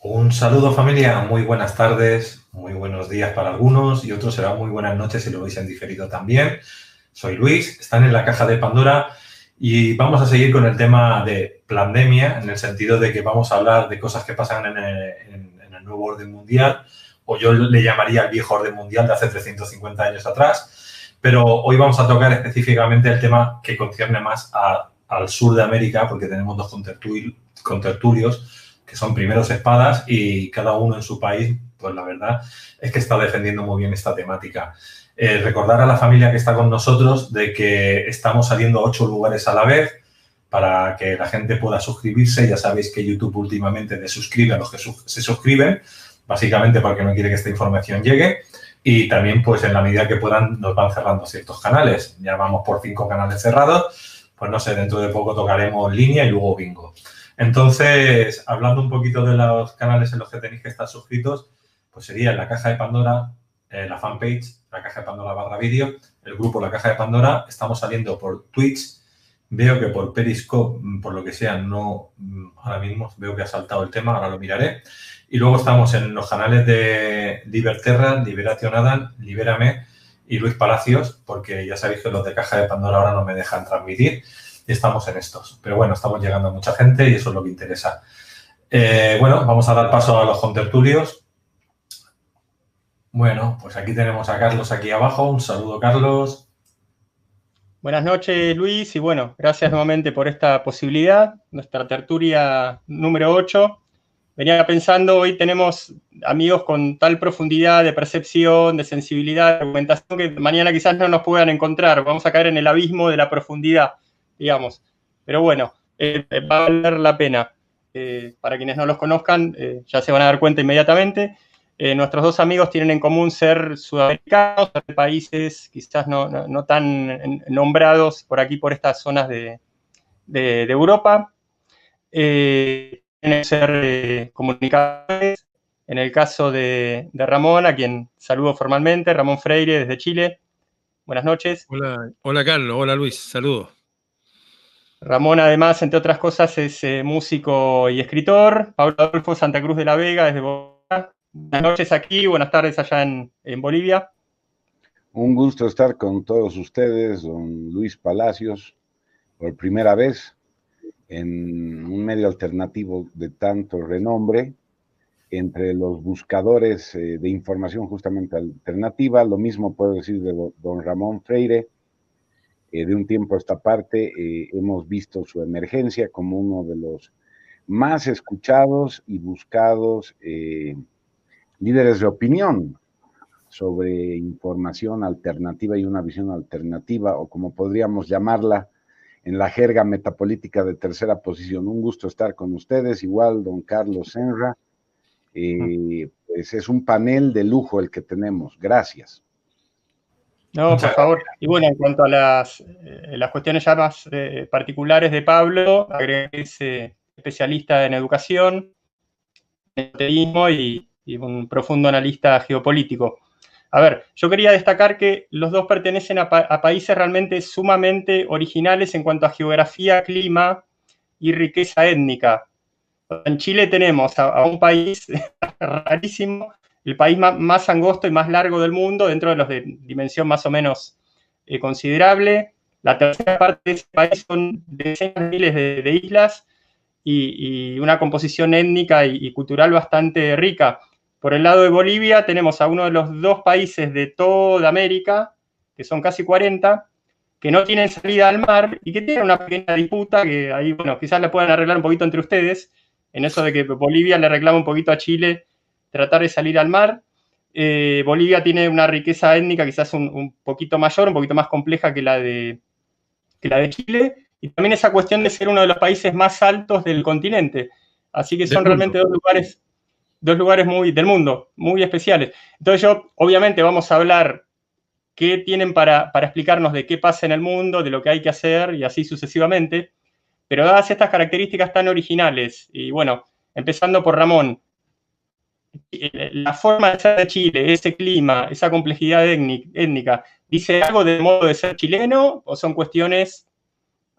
Un saludo familia, muy buenas tardes, muy buenos días para algunos y otros serán muy buenas noches si lo veis en diferido también. Soy Luis, están en la caja de Pandora y vamos a seguir con el tema de pandemia en el sentido de que vamos a hablar de cosas que pasan en el nuevo orden mundial, o yo le llamaría el viejo orden mundial de hace 350 años atrás, pero hoy vamos a tocar específicamente el tema que concierne más al sur de América, porque tenemos dos contertulios que son primeros espadas y cada uno en su país, pues la verdad es que está defendiendo muy bien esta temática. Recordar a la familia que está con nosotros de que estamos saliendo a 8 lugares a la vez para que la gente pueda suscribirse. Ya sabéis que YouTube últimamente desuscribe a los que se suscriben, básicamente porque no quiere que esta información llegue. Y también, pues en la medida que puedan, nos van cerrando ciertos canales. Ya vamos por 5 canales cerrados. Pues no sé, dentro de poco tocaremos línea y luego bingo. Entonces, hablando un poquito de los canales en los que tenéis que estar suscritos, pues sería La Caja de Pandora, la fanpage, La Caja de Pandora / vídeo, el grupo La Caja de Pandora. Estamos saliendo por Twitch. Veo que por Periscope, por lo que sea, no, ahora mismo veo que ha saltado el tema, ahora lo miraré. Y luego estamos en los canales de Liberterra, Liberation Adam, Libérame y Luis Palacios, porque ya sabéis que los de Caja de Pandora ahora no me dejan transmitir. Y estamos en estos. Pero bueno, estamos llegando a mucha gente y eso es lo que interesa. Bueno, vamos a dar paso a los contertulios. Bueno, pues aquí tenemos a Carlos aquí abajo. Un saludo, Carlos. Buenas noches, Luis, y bueno, gracias nuevamente por esta posibilidad. Nuestra tertulia número 8. Venía pensando, hoy tenemos amigos con tal profundidad de percepción, de sensibilidad, de argumentación, que mañana quizás no nos puedan encontrar. Vamos a caer en el abismo de la profundidad, digamos. Pero bueno, va a valer la pena. Para quienes no los conozcan, ya se van a dar cuenta inmediatamente. Nuestros dos amigos tienen en común ser sudamericanos, de países quizás no tan nombrados por aquí, por estas zonas de Europa. Tienen ser comunicadores. En el caso de Ramón, a quien saludo formalmente, Ramón Freire desde Chile. Buenas noches. Hola Carlos, hola Luis, saludos. Ramón, además, entre otras cosas, es músico y escritor. Pablo Adolfo Santa Cruz de la Vega, desde Bogotá. Buenas noches aquí, buenas tardes allá en Bolivia. Un gusto estar con todos ustedes, don Luis Palacios, por primera vez en un medio alternativo de tanto renombre, entre los buscadores de información justamente alternativa. Lo mismo puedo decir de don Ramón Freire. De un tiempo a esta parte hemos visto su emergencia como uno de los más escuchados y buscados líderes de opinión sobre información alternativa y una visión alternativa, o como podríamos llamarla en la jerga metapolítica de tercera posición. Un gusto estar con ustedes, igual don Carlos Senra. Pues es un panel de lujo el que tenemos. Gracias. No, por favor. Y bueno, en cuanto a las cuestiones ya más particulares de Pablo, agregué que es especialista en educación, en periodismo y un profundo analista geopolítico. A ver, yo quería destacar que los dos pertenecen a países realmente sumamente originales en cuanto a geografía, clima y riqueza étnica. En Chile tenemos a un país rarísimo, el país más angosto y más largo del mundo, dentro de los de dimensión más o menos considerable. La tercera parte de ese país son decenas de miles de islas y una composición étnica y cultural bastante rica. Por el lado de Bolivia tenemos a uno de los dos países de toda América, que son casi 40, que no tienen salida al mar y que tienen una pequeña disputa que ahí, bueno, quizás la puedan arreglar un poquito entre ustedes, en eso de que Bolivia le reclama un poquito a Chile tratar de salir al mar. Bolivia tiene una riqueza étnica quizás un poquito mayor, un poquito más compleja que la de Chile, y también esa cuestión de ser uno de los países más altos del continente. Así que son realmente dos lugares del mundo, muy especiales. Entonces obviamente vamos a hablar qué tienen para explicarnos de qué pasa en el mundo, de lo que hay que hacer y así sucesivamente. Pero dadas estas características tan originales, y bueno, empezando por Ramón, la forma de ser de Chile, ese clima, esa complejidad étnica, ¿dice algo del modo de ser chileno o son cuestiones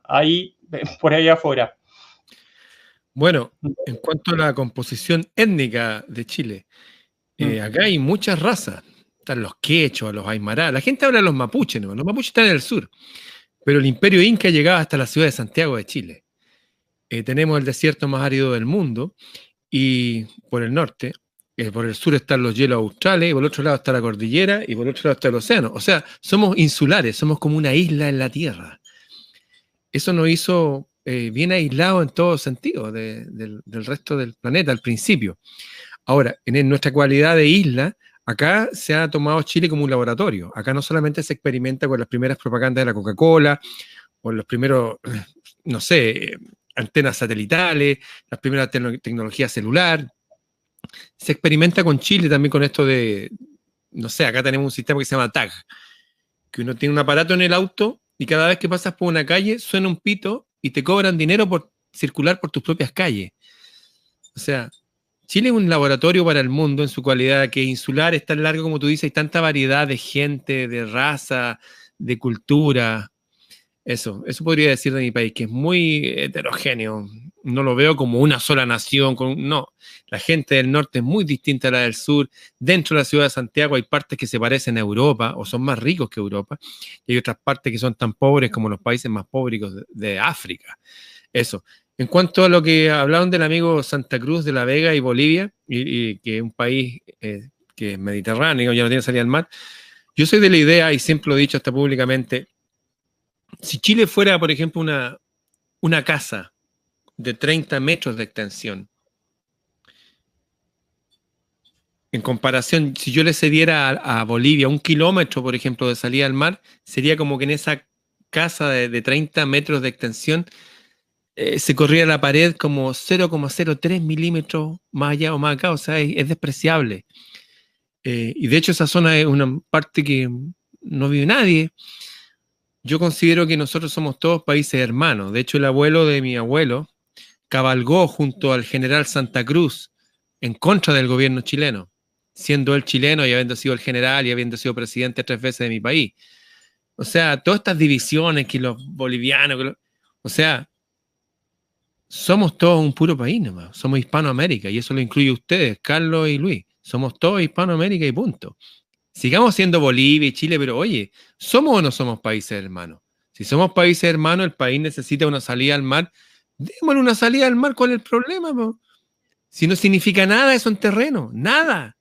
ahí, por ahí afuera? Bueno, en cuanto a la composición étnica de Chile, acá hay muchas razas. Están los quechua, los aymara. La gente habla de los mapuches, ¿no? Los mapuches están en el sur. Pero el imperio inca llegaba hasta la ciudad de Santiago de Chile. Tenemos el desierto más árido del mundo y por el norte, por el sur están los hielos australes, y por el otro lado está la cordillera y por el otro lado está el océano. O sea, somos insulares, somos como una isla en la Tierra. Eso nos hizo bien aislados en todo sentido del resto del planeta al principio. Ahora, en nuestra cualidad de isla, acá se ha tomado Chile como un laboratorio. Acá no solamente se experimenta con las primeras propagandas de la Coca-Cola, o los primeros, no sé, antenas satelitales, las primeras tecnologías celular. Se experimenta con Chile también con esto de, no sé, acá tenemos un sistema que se llama TAG, que uno tiene un aparato en el auto y cada vez que pasas por una calle suena un pito y te cobran dinero por circular por tus propias calles. O sea, Chile es un laboratorio para el mundo en su cualidad que insular es tan largo como tú dices, hay tanta variedad de gente, de raza, de cultura. Eso podría decir de mi país, que es muy heterogéneo. No lo veo como una sola nación. No, la gente del norte es muy distinta a la del sur. Dentro de la ciudad de Santiago hay partes que se parecen a Europa o son más ricos que Europa. Y hay otras partes que son tan pobres como los países más pobres de África. Eso. En cuanto a lo que hablaron del amigo Santa Cruz de la Vega y Bolivia, y que es un país que es mediterráneo, ya no tiene salida al mar, yo soy de la idea, y siempre lo he dicho hasta públicamente, si Chile fuera, por ejemplo, una casa de 30 metros de extensión, en comparación, si yo le cediera a Bolivia 1 kilómetro, por ejemplo, de salida al mar, sería como que en esa casa de 30 metros de extensión se corría la pared como 0,03 milímetros más allá o más acá, o sea, es despreciable. Y de hecho esa zona es una parte que no vive nadie. Yo considero que nosotros somos todos países hermanos. De hecho, el abuelo de mi abuelo cabalgó junto al general Santa Cruz en contra del gobierno chileno, siendo él chileno y habiendo sido el general y habiendo sido presidente 3 veces de mi país. O sea, todas estas divisiones que los bolivianos, o sea, somos todos un puro país nomás. Somos Hispanoamérica y eso lo incluye ustedes, Carlos y Luis. Somos todos Hispanoamérica y punto. Sigamos siendo Bolivia y Chile, pero oye, ¿somos o no somos países hermanos? Si somos países hermanos, el país necesita una salida al mar. Démosle una salida al mar, ¿cuál es el problema? Po? Si no significa nada eso en terreno, nada.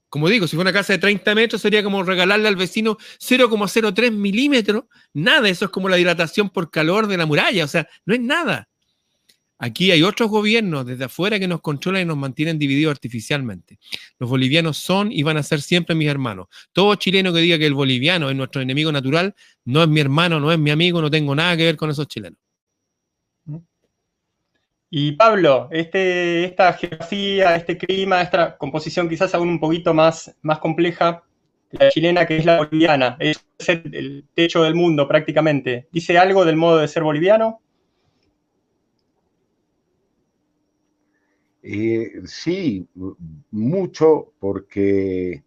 Como digo, si fuera una casa de 30 metros sería como regalarle al vecino 0,03 milímetros. Nada, eso es como la dilatación por calor de la muralla, o sea, no es nada. Aquí hay otros gobiernos desde afuera que nos controlan y nos mantienen divididos artificialmente. Los bolivianos son y van a ser siempre mis hermanos. Todo chileno que diga que el boliviano es nuestro enemigo natural, no es mi hermano, no es mi amigo, no tengo nada que ver con esos chilenos. Y Pablo, esta geografía, este clima, esta composición quizás aún un poquito más compleja, la chilena que es la boliviana, es el techo del mundo prácticamente. ¿Dice algo del modo de ser boliviano? Sí, mucho, porque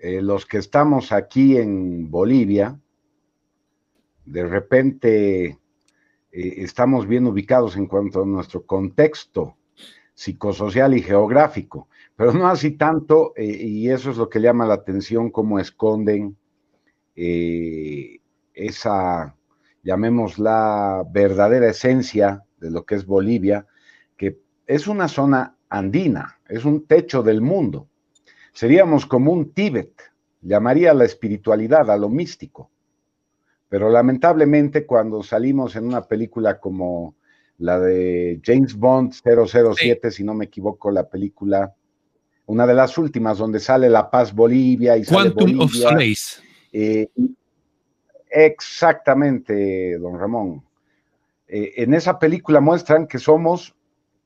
los que estamos aquí en Bolivia, de repente estamos bien ubicados en cuanto a nuestro contexto psicosocial y geográfico, pero no así tanto, y eso es lo que llama la atención, cómo esconden esa, llamémosla, verdadera esencia de lo que es Bolivia, que es una zona andina, es un techo del mundo. Seríamos como un Tíbet, llamaría a la espiritualidad, a lo místico. Pero lamentablemente cuando salimos en una película como la de James Bond 007, sí, si no me equivoco, la película, una de las últimas donde sale La Paz Bolivia y sale Quantum Bolivia. of Solace. Exactamente, don Ramón. En esa película muestran que somos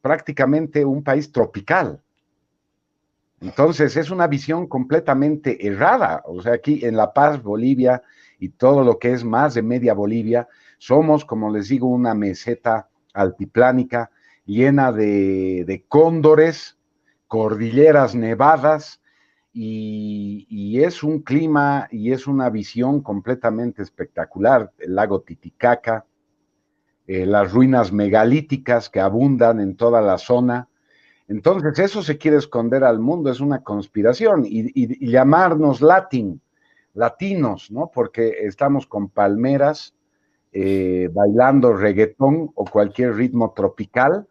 prácticamente un país tropical. Entonces es una visión completamente errada. O sea, aquí en La Paz, Bolivia, y todo lo que es más de media Bolivia, somos, como les digo, una meseta altiplánica llena de cóndores, cordilleras nevadas, y es un clima y es una visión completamente espectacular. El lago Titicaca, las ruinas megalíticas que abundan en toda la zona. Entonces, eso se quiere esconder al mundo, es una conspiración, y llamarnos latinos, ¿no? Porque estamos con palmeras, bailando reggaetón o cualquier ritmo tropical,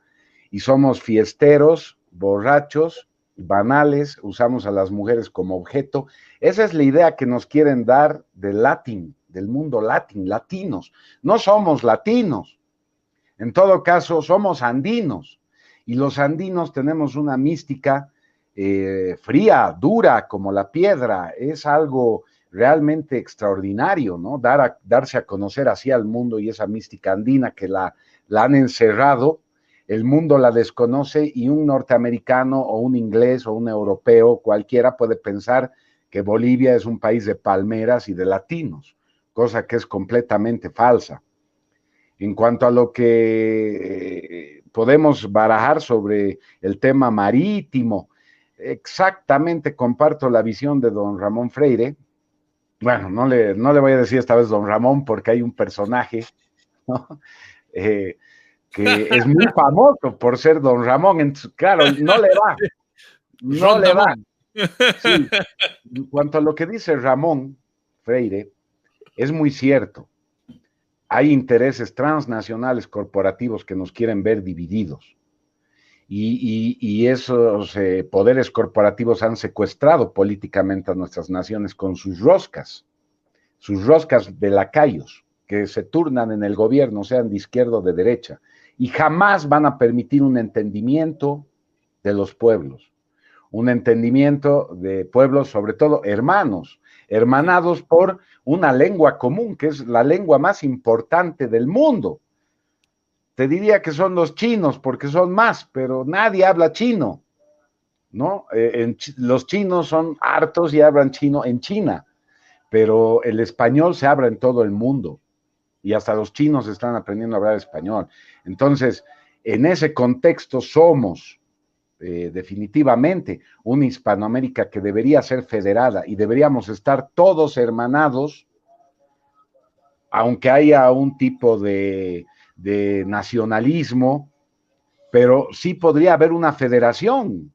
y somos fiesteros, borrachos, banales, usamos a las mujeres como objeto. Esa es la idea que nos quieren dar del mundo latinos. No somos latinos. En todo caso, somos andinos. Y los andinos tenemos una mística fría, dura, como la piedra. Es algo realmente extraordinario, ¿no? Darse a conocer así al mundo, y esa mística andina que la han encerrado, el mundo la desconoce, y un norteamericano o un inglés o un europeo, cualquiera, puede pensar que Bolivia es un país de palmeras y de latinos, cosa que es completamente falsa. En cuanto a lo que podemos barajar sobre el tema marítimo, exactamente comparto la visión de don Ramón Freire. Bueno, no le voy a decir esta vez don Ramón, porque hay un personaje, ¿no? Que es muy famoso por ser don Ramón. Entonces, claro, no le va. No le va. Sí. En cuanto a lo que dice Ramón Freire, es muy cierto. Hay intereses transnacionales corporativos que nos quieren ver divididos. Y esos poderes corporativos han secuestrado políticamente a nuestras naciones con sus roscas de lacayos, que se turnan en el gobierno, sean de izquierda o de derecha, y jamás van a permitir un entendimiento de los pueblos, un entendimiento de pueblos, sobre todo hermanados por una lengua común, que es la lengua más importante del mundo. Te diría que son los chinos, porque son más, pero nadie habla chino, ¿no? Los chinos son hartos y hablan chino en China, pero el español se habla en todo el mundo, y hasta los chinos están aprendiendo a hablar español. Entonces, en ese contexto somos definitivamente una Hispanoamérica que debería ser federada, y deberíamos estar todos hermanados, aunque haya un tipo de nacionalismo, pero sí podría haber una federación,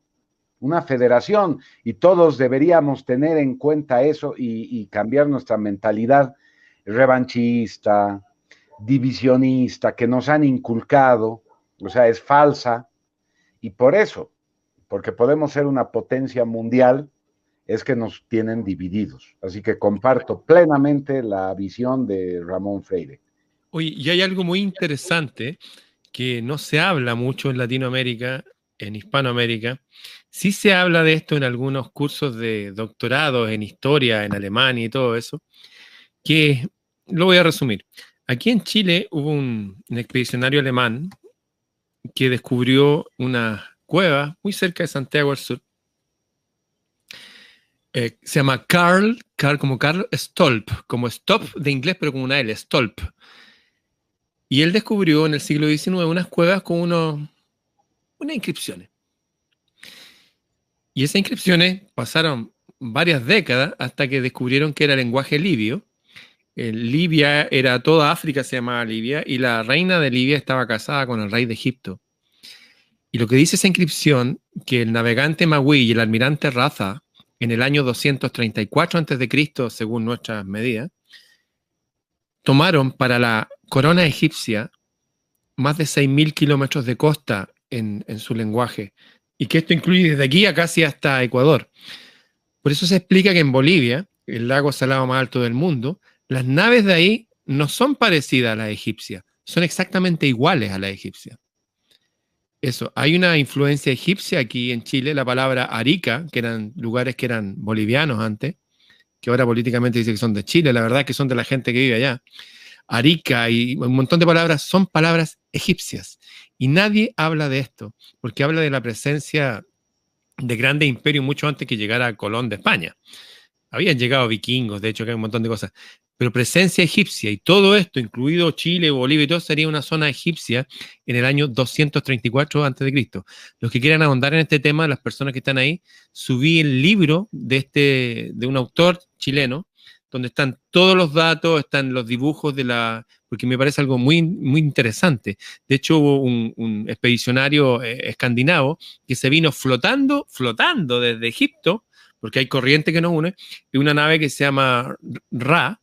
y todos deberíamos tener en cuenta eso, y cambiar nuestra mentalidad revanchista, divisionista, que nos han inculcado, o sea, es falsa, y por eso, porque podemos ser una potencia mundial, es que nos tienen divididos. Así que comparto plenamente la visión de Ramón Freire. Oye, y hay algo muy interesante que no se habla mucho en Latinoamérica, en Hispanoamérica. Sí se habla de esto en algunos cursos de doctorado en historia, en Alemania y todo eso, que lo voy a resumir. Aquí en Chile hubo un expedicionario alemán que descubrió una cueva muy cerca de Santiago del Sur. Se llama Carl Stolp, como stop de inglés, pero con una L, Stolp. Y él descubrió en el siglo XIX unas cuevas con unas inscripciones. Y esas inscripciones pasaron varias décadas hasta que descubrieron que era lenguaje libio. Libia era toda África, se llamaba Libia, y la reina de Libia estaba casada con el rey de Egipto. Y lo que dice esa inscripción, que el navegante Magui y el almirante Raza, en el año 234 a.C., según nuestras medidas, tomaron para la corona egipcia más de 6.000 kilómetros de costa en su lenguaje, y que esto incluye desde aquí a casi hasta Ecuador. Por eso se explica que en Bolivia, el lago salado más alto del mundo, las naves de ahí no son parecidas a las egipcias, son exactamente iguales a las egipcias. Eso, hay una influencia egipcia aquí en Chile, la palabra Arica, que eran lugares que eran bolivianos antes, que ahora políticamente dice que son de Chile, la verdad es que son de la gente que vive allá. Arica y un montón de palabras son palabras egipcias, y nadie habla de esto, porque habla de la presencia de grandes imperios mucho antes que llegara Colón de España. Habían llegado vikingos, de hecho, que hay un montón de cosas, pero presencia egipcia, y todo esto, incluido Chile, Bolivia y todo, sería una zona egipcia en el año 234 a.C. Los que quieran ahondar en este tema, las personas que están ahí, subí el libro de un autor chileno, donde están todos los datos, están los dibujos porque me parece algo muy, muy interesante. De hecho, hubo un expedicionario escandinavo que se vino flotando desde Egipto, porque hay corriente que nos une, y una nave que se llama Ra,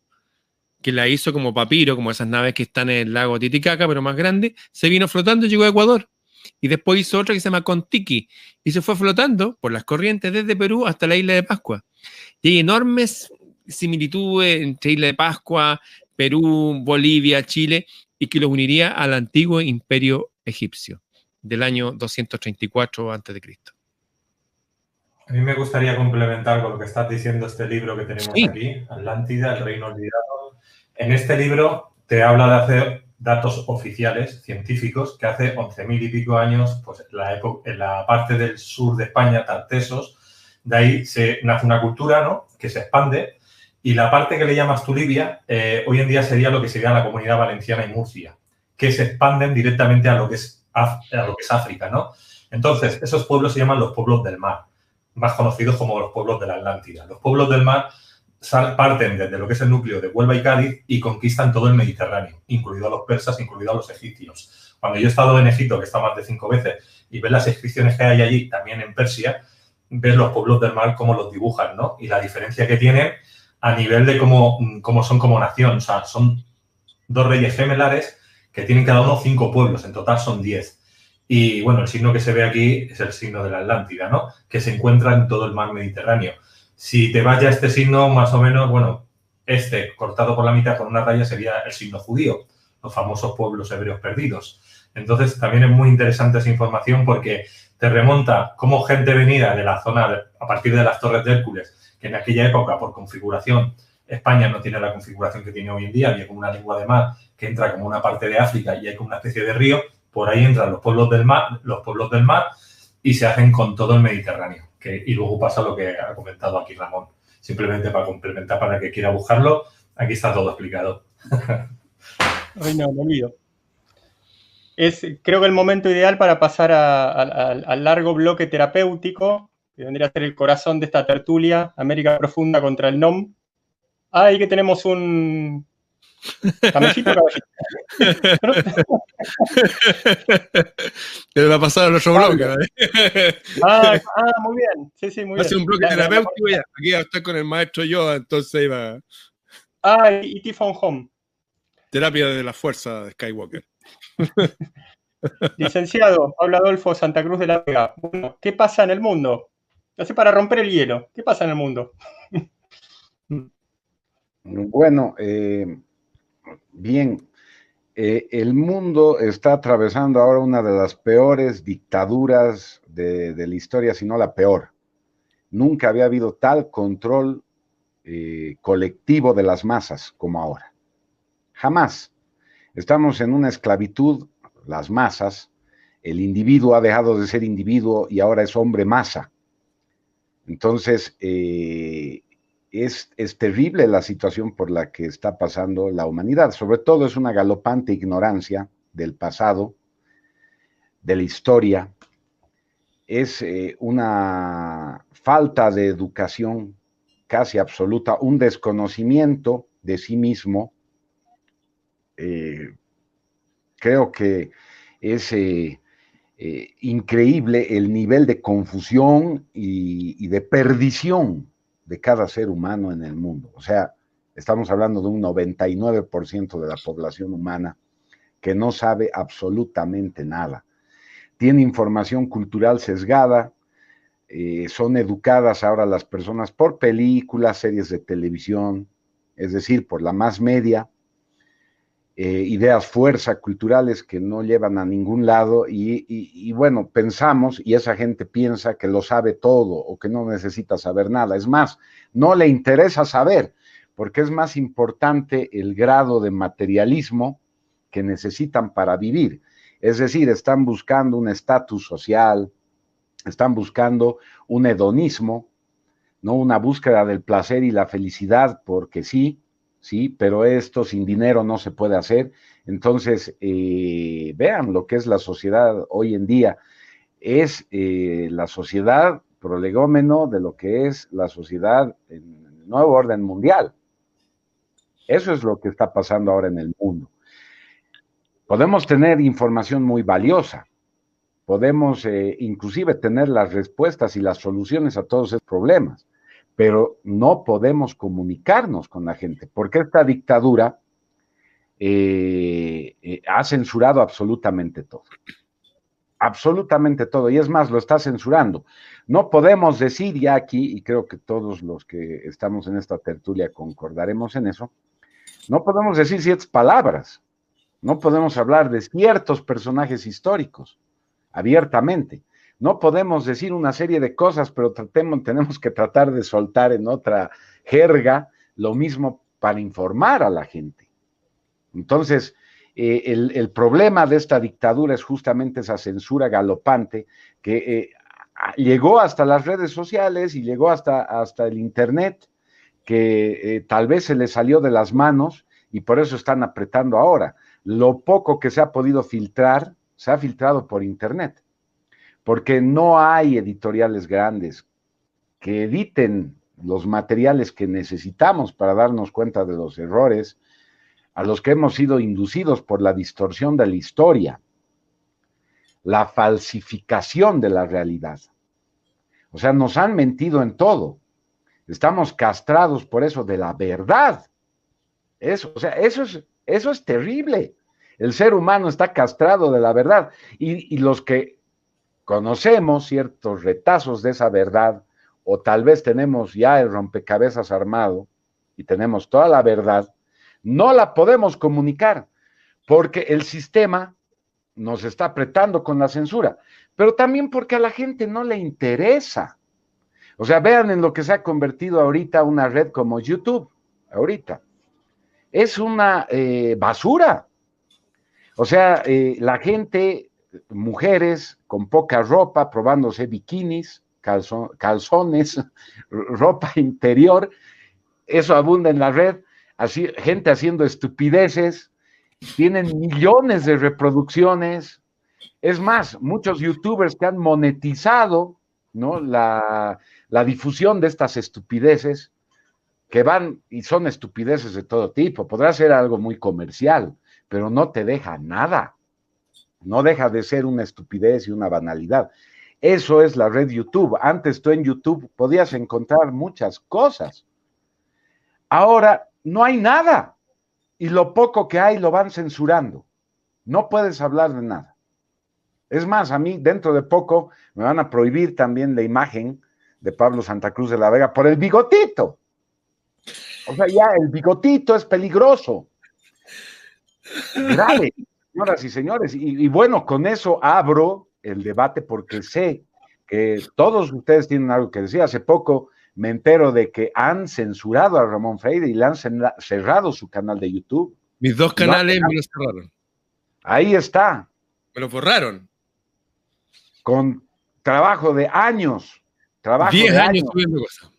que la hizo como papiro, como esas naves que están en el lago Titicaca, pero más grande, se vino flotando y llegó a Ecuador. Y después hizo otra que se llama Contiki, y se fue flotando por las corrientes desde Perú hasta la isla de Pascua. Y hay enormes similitudes entre Isla de Pascua, Perú, Bolivia, Chile, y que los uniría al antiguo imperio egipcio del año 234 a.C. A mí me gustaría complementar con lo que estás diciendo este libro que tenemos aquí, Atlántida, el Reino Olvidado. En este libro te habla de hacer datos oficiales, científicos, que hace 11.000 y pico años, pues en la parte del sur de España, Tartesos, de ahí nace una cultura, ¿no?, que se expande, y la parte que le llamas tú Libia, hoy en día sería lo que sería la Comunidad Valenciana y Murcia, que se expanden directamente a lo que es África, ¿no? Entonces, esos pueblos se llaman los pueblos del mar, más conocidos como los pueblos de la Atlántida. Los pueblos del mar parten desde lo que es el núcleo de Huelva y Cádiz y conquistan todo el Mediterráneo, incluidos los persas, incluidos los egipcios. Cuando yo he estado en Egipto, que he estado más de 5 veces, y ves las inscripciones que hay allí, también en Persia, ves los pueblos del mar cómo los dibujan, ¿no? Y la diferencia que tienen a nivel de cómo son como nación. O sea, son 2 reyes gemelares que tienen cada uno 5 pueblos, en total son 10. Y, bueno, el signo que se ve aquí es el signo de la Atlántida, ¿no?, que se encuentra en todo el mar Mediterráneo. Si te vas ya a este signo, más o menos, bueno, cortado por la mitad con una raya sería el signo judío, los famosos pueblos hebreos perdidos. Entonces, también es muy interesante esa información porque te remonta cómo gente venida de la zona, a partir de las Torres de Hércules, que en aquella época, por configuración, España no tiene la configuración que tiene hoy en día, había como una lengua de mar que entra como una parte de África y hay como una especie de río. Por ahí entran los pueblos del mar y se hacen con todo el Mediterráneo. Y luego pasa lo que ha comentado aquí Ramón. Simplemente para complementar, para el que quiera buscarlo, aquí está todo explicado. Ay, no, me olvido. Creo que el momento ideal para pasar al largo bloque terapéutico, que vendría a ser el corazón de esta tertulia, América Profunda contra el NOM. Ahí que tenemos un... ¿Camellito o caballito? Que le va a pasar al otro bloque, ¿vale? Muy bien. Sí, muy bien. Hace un bloque terapéutico ya. Aquí va a estar con el maestro Yoda, entonces iba... y Tifón Home. Terapia de la fuerza de Skywalker. Licenciado, Pablo Adolfo Santa Cruz de la Vega. Bueno, ¿qué pasa en el mundo? Así para romper el hielo. ¿Qué pasa en el mundo? Bueno, bien. El mundo está atravesando ahora una de las peores dictaduras de la historia, si no la peor. Nunca había habido tal control colectivo de las masas como ahora. Jamás. Estamos en una esclavitud, las masas. El individuo ha dejado de ser individuo y ahora es hombre masa. Entonces, es terrible la situación por la que está pasando la humanidad. Sobre todo es una galopante ignorancia del pasado, de la historia. Es una falta de educación casi absoluta, un desconocimiento de sí mismo. Creo que es increíble el nivel de confusión y de perdición de cada ser humano en el mundo. O sea, estamos hablando de un 99% de la población humana que no sabe absolutamente nada. Tiene información cultural sesgada, son educadas ahora las personas por películas, series de televisión, es decir, por la más media, ideas fuerza culturales que no llevan a ningún lado y bueno, pensamos, y esa gente piensa que lo sabe todo o que no necesita saber nada. Es más, no le interesa saber, porque es más importante el grado de materialismo que necesitan para vivir. Es decir, están buscando un estatus social, están buscando un hedonismo, no una búsqueda del placer y la felicidad, porque sí, pero esto sin dinero no se puede hacer. Entonces, vean lo que es la sociedad hoy en día. Es la sociedad prolegómeno de lo que es la sociedad en el nuevo orden mundial. Eso es lo que está pasando ahora en el mundo. Podemos tener información muy valiosa, podemos inclusive tener las respuestas y las soluciones a todos esos problemas, pero no podemos comunicarnos con la gente, porque esta dictadura ha censurado absolutamente todo. Absolutamente todo, y es más, lo está censurando. No podemos decir ya aquí, y creo que todos los que estamos en esta tertulia concordaremos en eso, no podemos decir ciertas palabras, no podemos hablar de ciertos personajes históricos abiertamente, no podemos decir una serie de cosas, pero tenemos que tratar de soltar en otra jerga lo mismo para informar a la gente. Entonces, el problema de esta dictadura es justamente esa censura galopante que llegó hasta las redes sociales y llegó hasta el internet, que tal vez se les salió de las manos y por eso están apretando ahora. Lo poco que se ha podido filtrar, se ha filtrado por internet, porque no hay editoriales grandes que editen los materiales que necesitamos para darnos cuenta de los errores a los que hemos sido inducidos por la distorsión de la historia, la falsificación de la realidad. O sea, nos han mentido en todo. Estamos castrados por eso de la verdad. Eso es terrible. El ser humano está castrado de la verdad. Y los que conocemos ciertos retazos de esa verdad, o tal vez tenemos ya el rompecabezas armado y tenemos toda la verdad, no la podemos comunicar, porque el sistema nos está apretando con la censura, pero también porque a la gente no le interesa. O sea, vean en lo que se ha convertido ahorita una red como YouTube, ahorita. Es una basura. O sea, la gente, mujeres con poca ropa, probándose bikinis, calzones, ropa interior, eso abunda en la red. Así, gente haciendo estupideces, tienen millones de reproducciones. Es más, muchos youtubers que han monetizado, ¿no?, la difusión de estas estupideces, que van y son estupideces de todo tipo. Podrá ser algo muy comercial, pero no te deja nada. No deja de ser una estupidez y una banalidad. Eso es la red YouTube. Antes tú en YouTube podías encontrar muchas cosas. Ahora no hay nada, y lo poco que hay lo van censurando. No puedes hablar de nada. Es más, a mí dentro de poco me van a prohibir también la imagen de Pablo Santa Cruz de la Vega por el bigotito. O sea, ya el bigotito es peligroso. Grave, señoras y señores. Y bueno, con eso abro el debate porque sé que todos ustedes tienen algo que decir. Hace poco me entero de que han censurado a Ramón Freire y le han cerrado su canal de YouTube. Mis dos canales me los cerraron. Ahí está. Me los borraron. Con trabajo de años. 10 años subiendo cosas.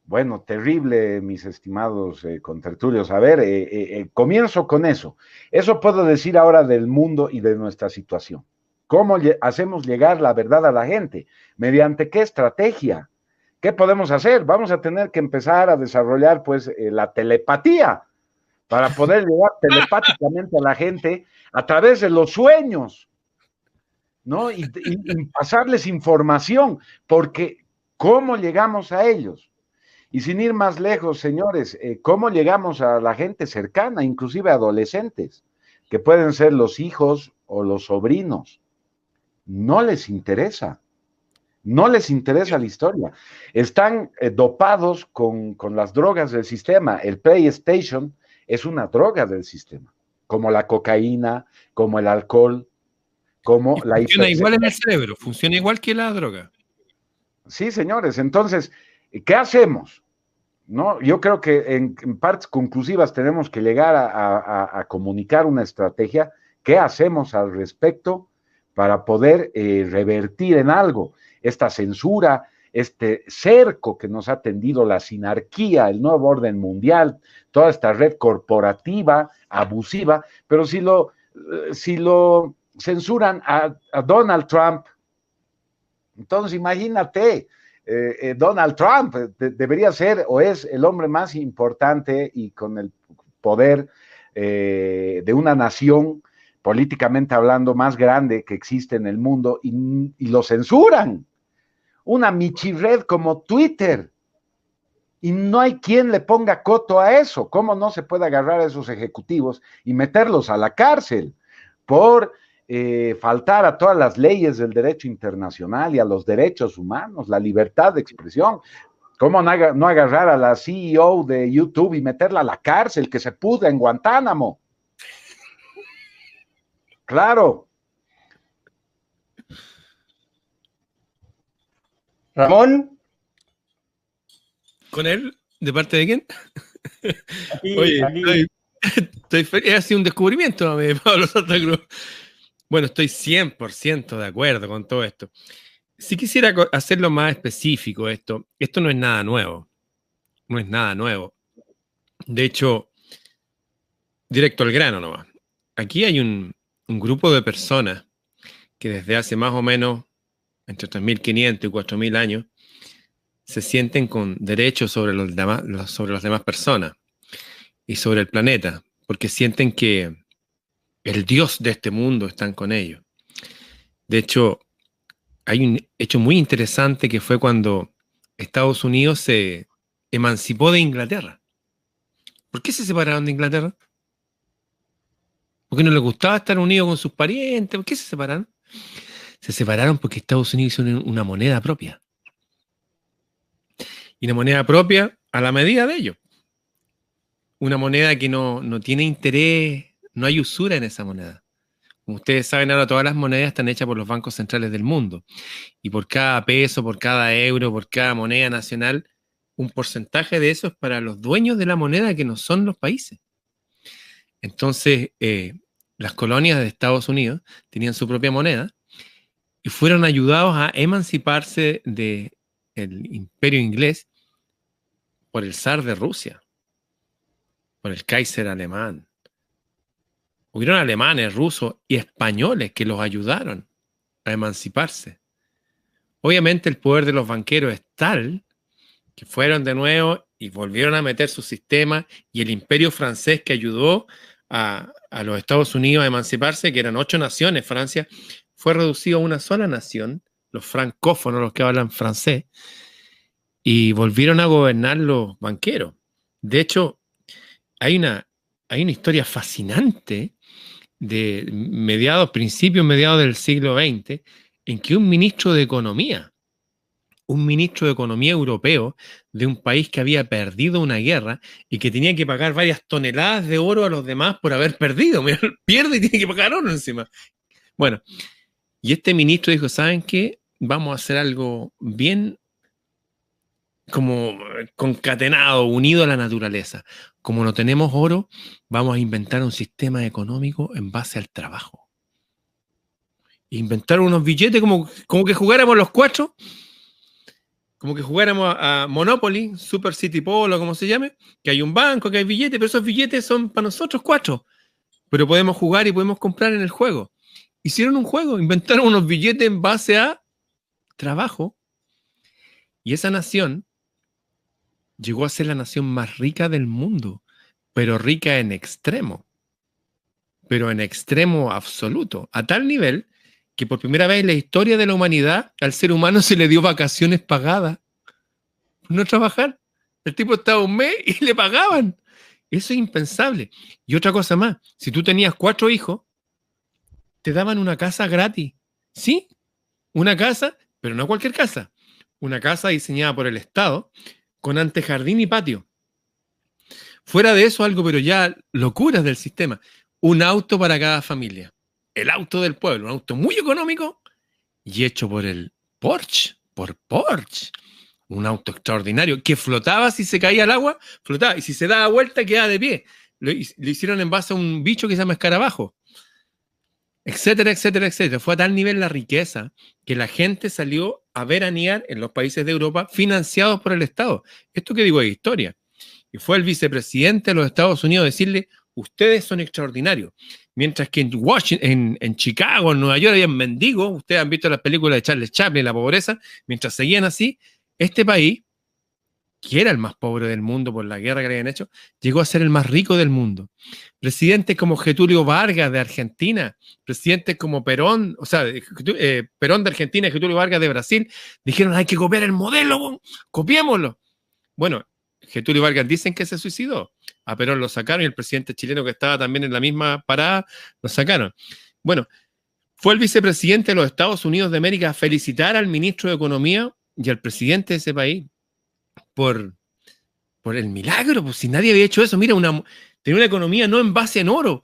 Bueno, terrible, mis estimados contertulios. A ver, comienzo con eso. Eso puedo decir ahora del mundo y de nuestra situación. ¿Cómo hacemos llegar la verdad a la gente? ¿Mediante qué estrategia? ¿Qué podemos hacer? Vamos a tener que empezar a desarrollar, pues, la telepatía para poder llegar telepáticamente a la gente a través de los sueños, ¿no? Y pasarles información, porque ¿cómo llegamos a ellos? Y sin ir más lejos, señores, ¿cómo llegamos a la gente cercana, inclusive adolescentes, que pueden ser los hijos o los sobrinos? No les interesa. No les interesa la historia. Están dopados con las drogas del sistema. El PlayStation es una droga del sistema, como la cocaína, como el alcohol, como la hipertensión. Funciona igual en el cerebro, funciona igual que la droga. Sí, señores. Entonces, ¿qué hacemos? ¿No? Yo creo que en partes conclusivas tenemos que llegar a comunicar una estrategia. ¿Qué hacemos al respecto para poder revertir en algo esta censura, este cerco que nos ha tendido la sinarquía, el nuevo orden mundial, toda esta red corporativa, abusiva? Pero si lo censuran a Donald Trump, entonces imagínate, Donald Trump debería ser o es el hombre más importante y con el poder de una nación, políticamente hablando, más grande que existe en el mundo, y lo censuran. Una michired como Twitter. Y no hay quien le ponga coto a eso. ¿Cómo no se puede agarrar a esos ejecutivos y meterlos a la cárcel por faltar a todas las leyes del derecho internacional y a los derechos humanos, la libertad de expresión? ¿Cómo no agarrar a la CEO de YouTube y meterla a la cárcel, que se pudra en Guantánamo? Claro. Ramón. ¿Con él? ¿De parte de quién? Aquí, Oye, aquí. Ha sido un descubrimiento, Pablo Santa Cruz. Bueno, estoy 100% de acuerdo con todo esto. Si quisiera hacerlo más específico esto no es nada nuevo. No es nada nuevo. De hecho, directo al grano nomás. Aquí hay un grupo de personas que desde hace más o menos entre 3.500 y 4.000 años se sienten con derechos sobre las demás personas y sobre el planeta, porque sienten que el Dios de este mundo está con ellos. De hecho, hay un hecho muy interesante que fue cuando Estados Unidos se emancipó de Inglaterra. ¿Por qué se separaron de Inglaterra? ¿Porque no les gustaba estar unidos con sus parientes? ¿Por qué se separaron? Se separaron porque Estados Unidos hizo una moneda propia. Y una moneda propia a la medida de ellos. Una moneda que no tiene interés, no hay usura en esa moneda. Como ustedes saben, ahora todas las monedas están hechas por los bancos centrales del mundo. Y por cada peso, por cada euro, por cada moneda nacional, un porcentaje de eso es para los dueños de la moneda, que no son los países. Entonces, las colonias de Estados Unidos tenían su propia moneda y fueron ayudados a emanciparse del imperio inglés por el zar de Rusia, por el Kaiser alemán. Hubieron alemanes, rusos y españoles que los ayudaron a emanciparse. Obviamente el poder de los banqueros es tal que fueron de nuevo y volvieron a meter su sistema, y el imperio francés, que ayudó a los Estados Unidos a emanciparse, que eran 8 naciones, Francia, fue reducido a una sola nación, los francófonos, los que hablan francés, y volvieron a gobernar los banqueros. De hecho, hay una historia fascinante de mediados del siglo XX, en que un ministro de Economía europeo de un país que había perdido una guerra y que tenía que pagar varias toneladas de oro a los demás por haber perdido. Mira, pierde y tiene que pagar oro encima. Bueno, y este ministro dijo, ¿saben qué? Vamos a hacer algo bien como concatenado, unido a la naturaleza. Como no tenemos oro, vamos a inventar un sistema económico en base al trabajo. Inventar unos billetes como que jugáramos los 4, como que jugáramos a Monopoly, Super City Polo, como se llame, que hay un banco, que hay billetes, pero esos billetes son para nosotros 4. Pero podemos jugar y podemos comprar en el juego. Hicieron un juego, inventaron unos billetes en base a trabajo, y esa nación llegó a ser la nación más rica del mundo, pero rica en extremo, pero en extremo absoluto, a tal nivel que por primera vez en la historia de la humanidad al ser humano se le dio vacaciones pagadas por no trabajar. El tipo estaba un mes y le pagaban. Eso es impensable. Y otra cosa más, si tú tenías 4 hijos, te daban una casa gratis. ¿Sí? Una casa, pero no cualquier casa. Una casa diseñada por el Estado, con antejardín y patio. Fuera de eso, algo, pero ya locuras del sistema. Un auto para cada familia. El auto del pueblo, un auto muy económico y hecho por el Porsche, por Porsche. Un auto extraordinario que flotaba si se caía al agua, flotaba. Y si se daba vuelta, quedaba de pie. Lo hicieron en base a un bicho que se llama escarabajo. Etcétera, etcétera, etcétera. Fue a tal nivel la riqueza que la gente salió a veranear en los países de Europa financiados por el Estado. Esto que digo es historia. Y fue el vicepresidente de los Estados Unidos a decirle, ustedes son extraordinarios. Mientras que en Washington, en Chicago, en Nueva York, habían mendigos. Ustedes han visto las películas de Charles Chaplin, la pobreza. Mientras seguían así, este país, que era el más pobre del mundo por la guerra que le habían hecho, llegó a ser el más rico del mundo. Presidentes como Getúlio Vargas de Argentina, presidentes como Perón, o sea, Perón de Argentina y Getúlio Vargas de Brasil, dijeron, hay que copiar el modelo, copiémoslo. Bueno, Getúlio Vargas dicen que se suicidó, a Perón lo sacaron y el presidente chileno que estaba también en la misma parada, lo sacaron. Bueno, fue el vicepresidente de los Estados Unidos de América a felicitar al ministro de Economía y al presidente de ese país por el milagro, pues si nadie había hecho eso. Mira, tenía una economía no en base en oro.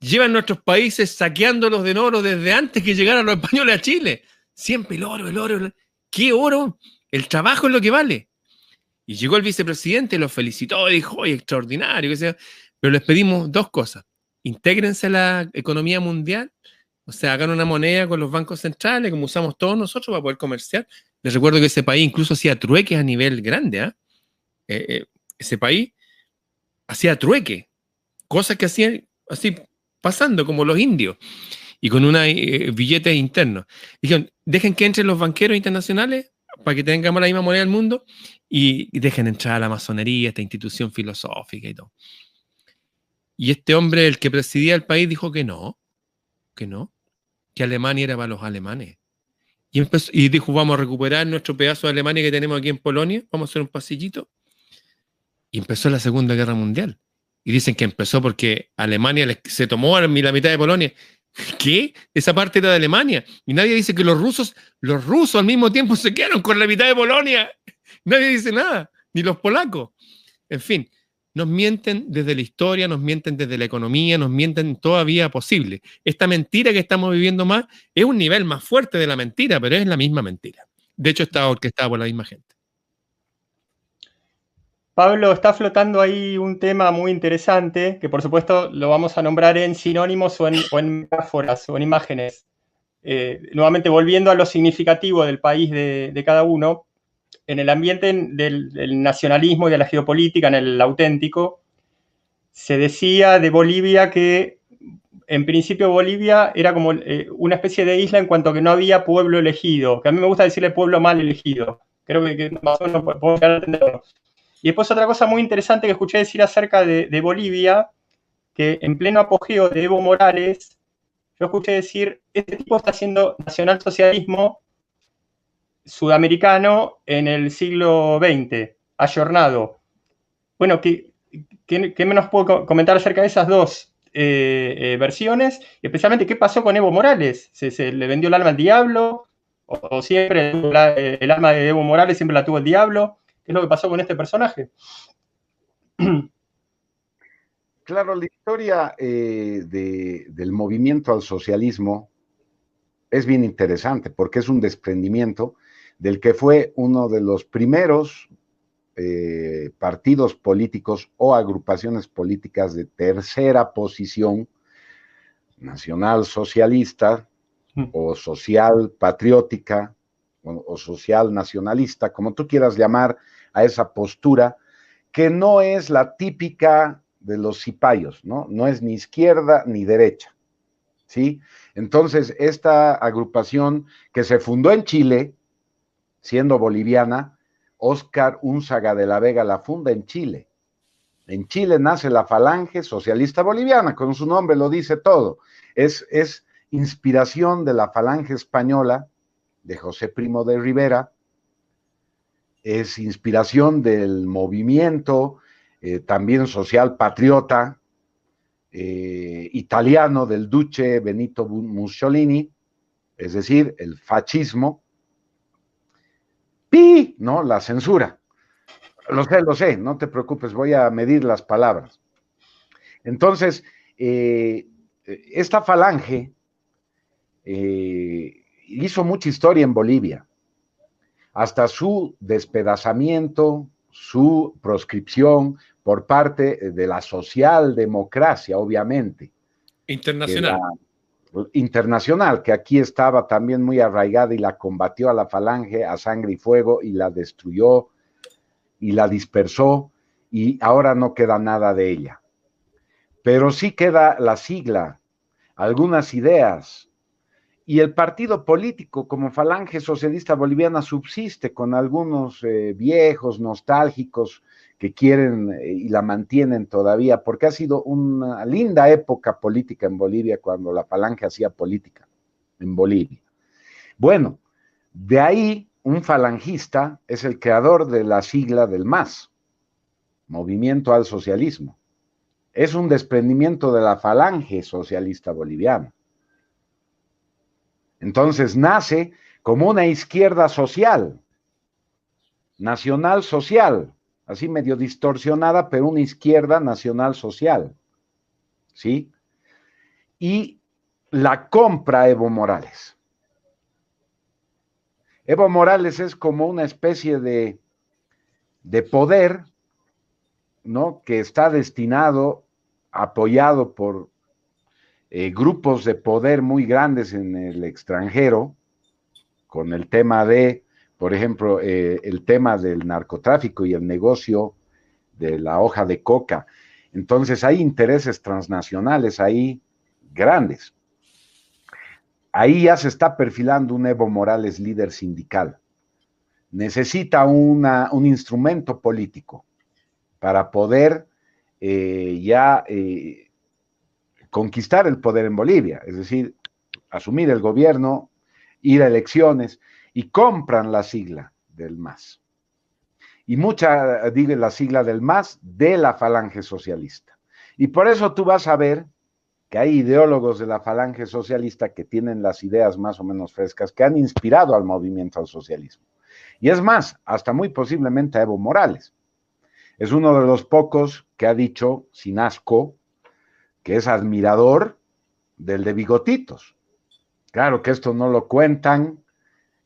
Llevan nuestros países saqueándolos de oro desde antes que llegaran los españoles a Chile. Siempre el oro. ¿Qué oro? El trabajo es lo que vale. Y llegó el vicepresidente, los felicitó y dijo, oye, extraordinario, que sea. Pero les pedimos dos cosas. Intégrense a la economía mundial, o sea, hagan una moneda con los bancos centrales, como usamos todos nosotros para poder comerciar. Les recuerdo que ese país incluso hacía trueques a nivel grande, ese país hacía trueque, cosas que hacían así pasando como los indios y con unos billetes internos. Dijeron, dejen que entren los banqueros internacionales para que tengamos la misma moneda del mundo y dejen entrar a la masonería, esta institución filosófica y todo. Y este hombre, el que presidía el país, dijo que no, que Alemania era para los alemanes. Y dijo, vamos a recuperar nuestro pedazo de Alemania que tenemos aquí en Polonia, vamos a hacer un pasillito. Y empezó la Segunda Guerra Mundial. Y dicen que empezó porque Alemania se tomó la mitad de Polonia. ¿Qué? Esa parte era de Alemania. Y nadie dice que los rusos al mismo tiempo se quedaron con la mitad de Polonia. Nadie dice nada, ni los polacos. En fin, nos mienten desde la historia, nos mienten desde la economía, nos mienten todavía posible. Esta mentira que estamos viviendo más es un nivel más fuerte de la mentira, pero es la misma mentira. De hecho, está orquestada por la misma gente. Pablo, está flotando ahí un tema muy interesante, que por supuesto lo vamos a nombrar en sinónimos o en metáforas o en imágenes. Nuevamente, volviendo a lo significativo del país de cada uno, en el ambiente del nacionalismo y de la geopolítica, en el auténtico, se decía de Bolivia que en principio Bolivia era como una especie de isla en cuanto a que no había pueblo elegido, que a mí me gusta decirle pueblo mal elegido. Creo que más o menos podemos llegar a entenderlo. Y después otra cosa muy interesante que escuché decir acerca de Bolivia, que en pleno apogeo de Evo Morales, yo escuché decir, este tipo está haciendo nacionalsocialismo sudamericano en el siglo XX, ayornado. Bueno, ¿qué nos puede comentar acerca de esas dos versiones? Y especialmente, ¿qué pasó con Evo Morales? ¿Se le vendió el alma al diablo? ¿O siempre el alma de Evo Morales siempre la tuvo el diablo? ¿Qué es lo que pasó con este personaje? Claro, la historia del movimiento al socialismo es bien interesante porque es un desprendimiento del que fue uno de los primeros partidos políticos o agrupaciones políticas de tercera posición, nacional socialista o social patriótica o social nacionalista, como tú quieras llamar a esa postura, que no es la típica de los cipayos, ¿no? No es ni izquierda ni derecha, ¿sí? Entonces, esta agrupación que se fundó en Chile, siendo boliviana, Óscar Unzaga de la Vega la funda en Chile. En Chile nace la Falange Socialista Boliviana, con su nombre lo dice todo. Es inspiración de la Falange Española, de José Primo de Rivera, es inspiración del movimiento también social patriota italiano del duce Benito Mussolini, es decir, el fascismo, ¿no? La censura. Lo sé, no te preocupes, voy a medir las palabras. Entonces, esta falange hizo mucha historia en Bolivia, hasta su despedazamiento, su proscripción por parte de la socialdemocracia, obviamente. Internacional. Internacional, que aquí estaba también muy arraigada y la combatió a la falange a sangre y fuego y la destruyó y la dispersó y ahora no queda nada de ella. Pero sí queda la sigla, algunas ideas Y el partido político como Falange Socialista Boliviana subsiste con algunos viejos nostálgicos que quieren y la mantienen todavía, porque ha sido una linda época política en Bolivia cuando la Falange hacía política en Bolivia. Bueno, de ahí un falangista es el creador de la sigla del MAS, Movimiento al Socialismo. Es un desprendimiento de la Falange Socialista Boliviana. Entonces nace como una izquierda social, nacional social, así medio distorsionada, pero una izquierda nacional social, ¿sí? Y la compra Evo Morales. Evo Morales es como una especie de poder, ¿no? Que está destinado, apoyado por grupos de poder muy grandes en el extranjero, con el tema de, por ejemplo, el tema del narcotráfico y el negocio de la hoja de coca. Entonces hay intereses transnacionales ahí grandes. Ahí ya se está perfilando un Evo Morales líder sindical. Necesita un instrumento político para poder conquistar el poder en Bolivia, es decir, asumir el gobierno, ir a elecciones, y compran la sigla del MAS. Y digo la sigla del MAS de la Falange Socialista. Y por eso tú vas a ver que hay ideólogos de la Falange Socialista que tienen las ideas más o menos frescas, que han inspirado al movimiento al socialismo. Y es más, hasta muy posiblemente a Evo Morales. Es uno de los pocos que ha dicho, sin asco, que es admirador del de Bigotitos. Claro que esto no lo cuentan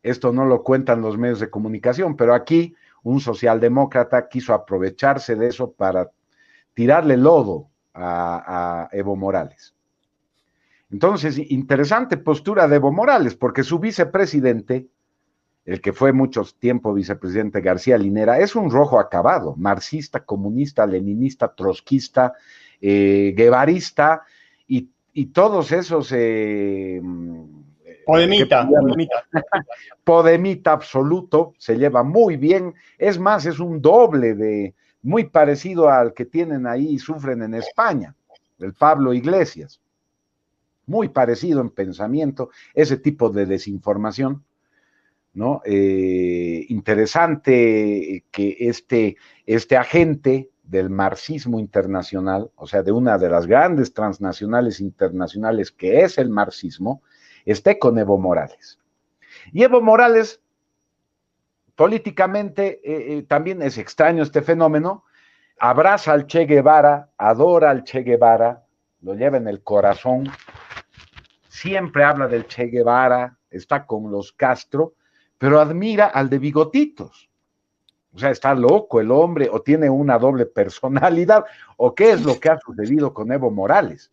los medios de comunicación, pero aquí un socialdemócrata quiso aprovecharse de eso para tirarle lodo a Evo Morales. Entonces, interesante postura de Evo Morales, porque su vicepresidente, el que fue mucho tiempo vicepresidente García Linera, es un rojo acabado, marxista, comunista, leninista, trotskista, guevarista, y todos esos... Podemita absoluto, se lleva muy bien, es más, es un doble muy parecido al que tienen ahí y sufren en España, el Pablo Iglesias, muy parecido en pensamiento, ese tipo de desinformación, ¿no? Interesante que este agente del marxismo internacional, o sea, de una de las grandes transnacionales internacionales que es el marxismo, esté con Evo Morales. Y Evo Morales, políticamente, también es extraño este fenómeno, abraza al Che Guevara, adora al Che Guevara, lo lleva en el corazón, siempre habla del Che Guevara, está con los Castro, pero admira al de Bigotitos. O sea, está loco el hombre, o tiene una doble personalidad, o qué es lo que ha sucedido con Evo Morales.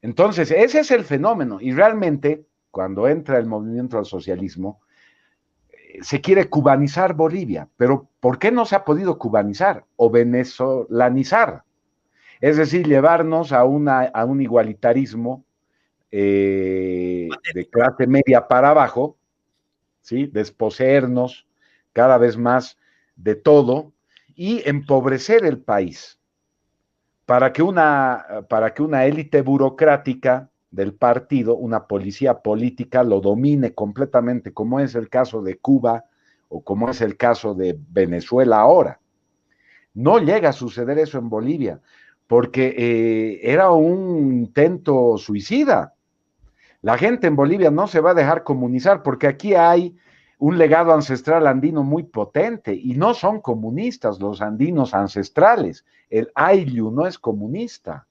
Entonces, ese es el fenómeno, y realmente, cuando entra el movimiento al socialismo, se quiere cubanizar Bolivia, pero ¿por qué no se ha podido cubanizar o venezolanizar? Es decir, llevarnos a un igualitarismo de clase media para abajo, ¿sí? Desposeernos cada vez más de todo y empobrecer el país para que una élite burocrática del partido, una policía política, lo domine completamente, como es el caso de Cuba o como es el caso de Venezuela ahora. No llega a suceder eso en Bolivia, porque era un intento suicida. La gente en Bolivia no se va a dejar comunizar, porque aquí hay un legado ancestral andino muy potente, y no son comunistas los andinos ancestrales. El Ayllu no es comunista.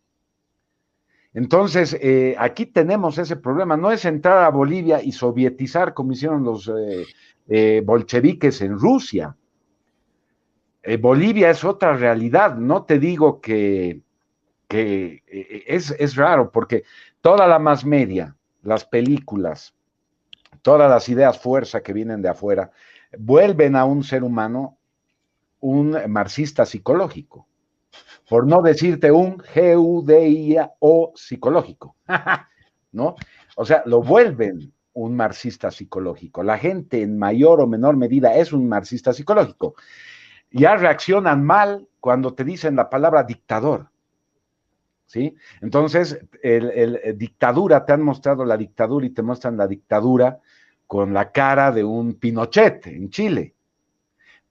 Entonces, aquí tenemos ese problema. No es entrar a Bolivia y sovietizar como hicieron los bolcheviques en Rusia. Bolivia es otra realidad. No te digo que es raro, porque toda la mass media, las películas, todas las ideas fuerza que vienen de afuera, vuelven a un ser humano un marxista psicológico, por no decirte un GUDIO psicológico, ¿no? O sea, lo vuelven un marxista psicológico. La gente en mayor o menor medida es un marxista psicológico. Ya reaccionan mal cuando te dicen la palabra dictador, ¿sí? Entonces, dictadura, te han mostrado la dictadura y te muestran la dictadura con la cara de un Pinochet en Chile.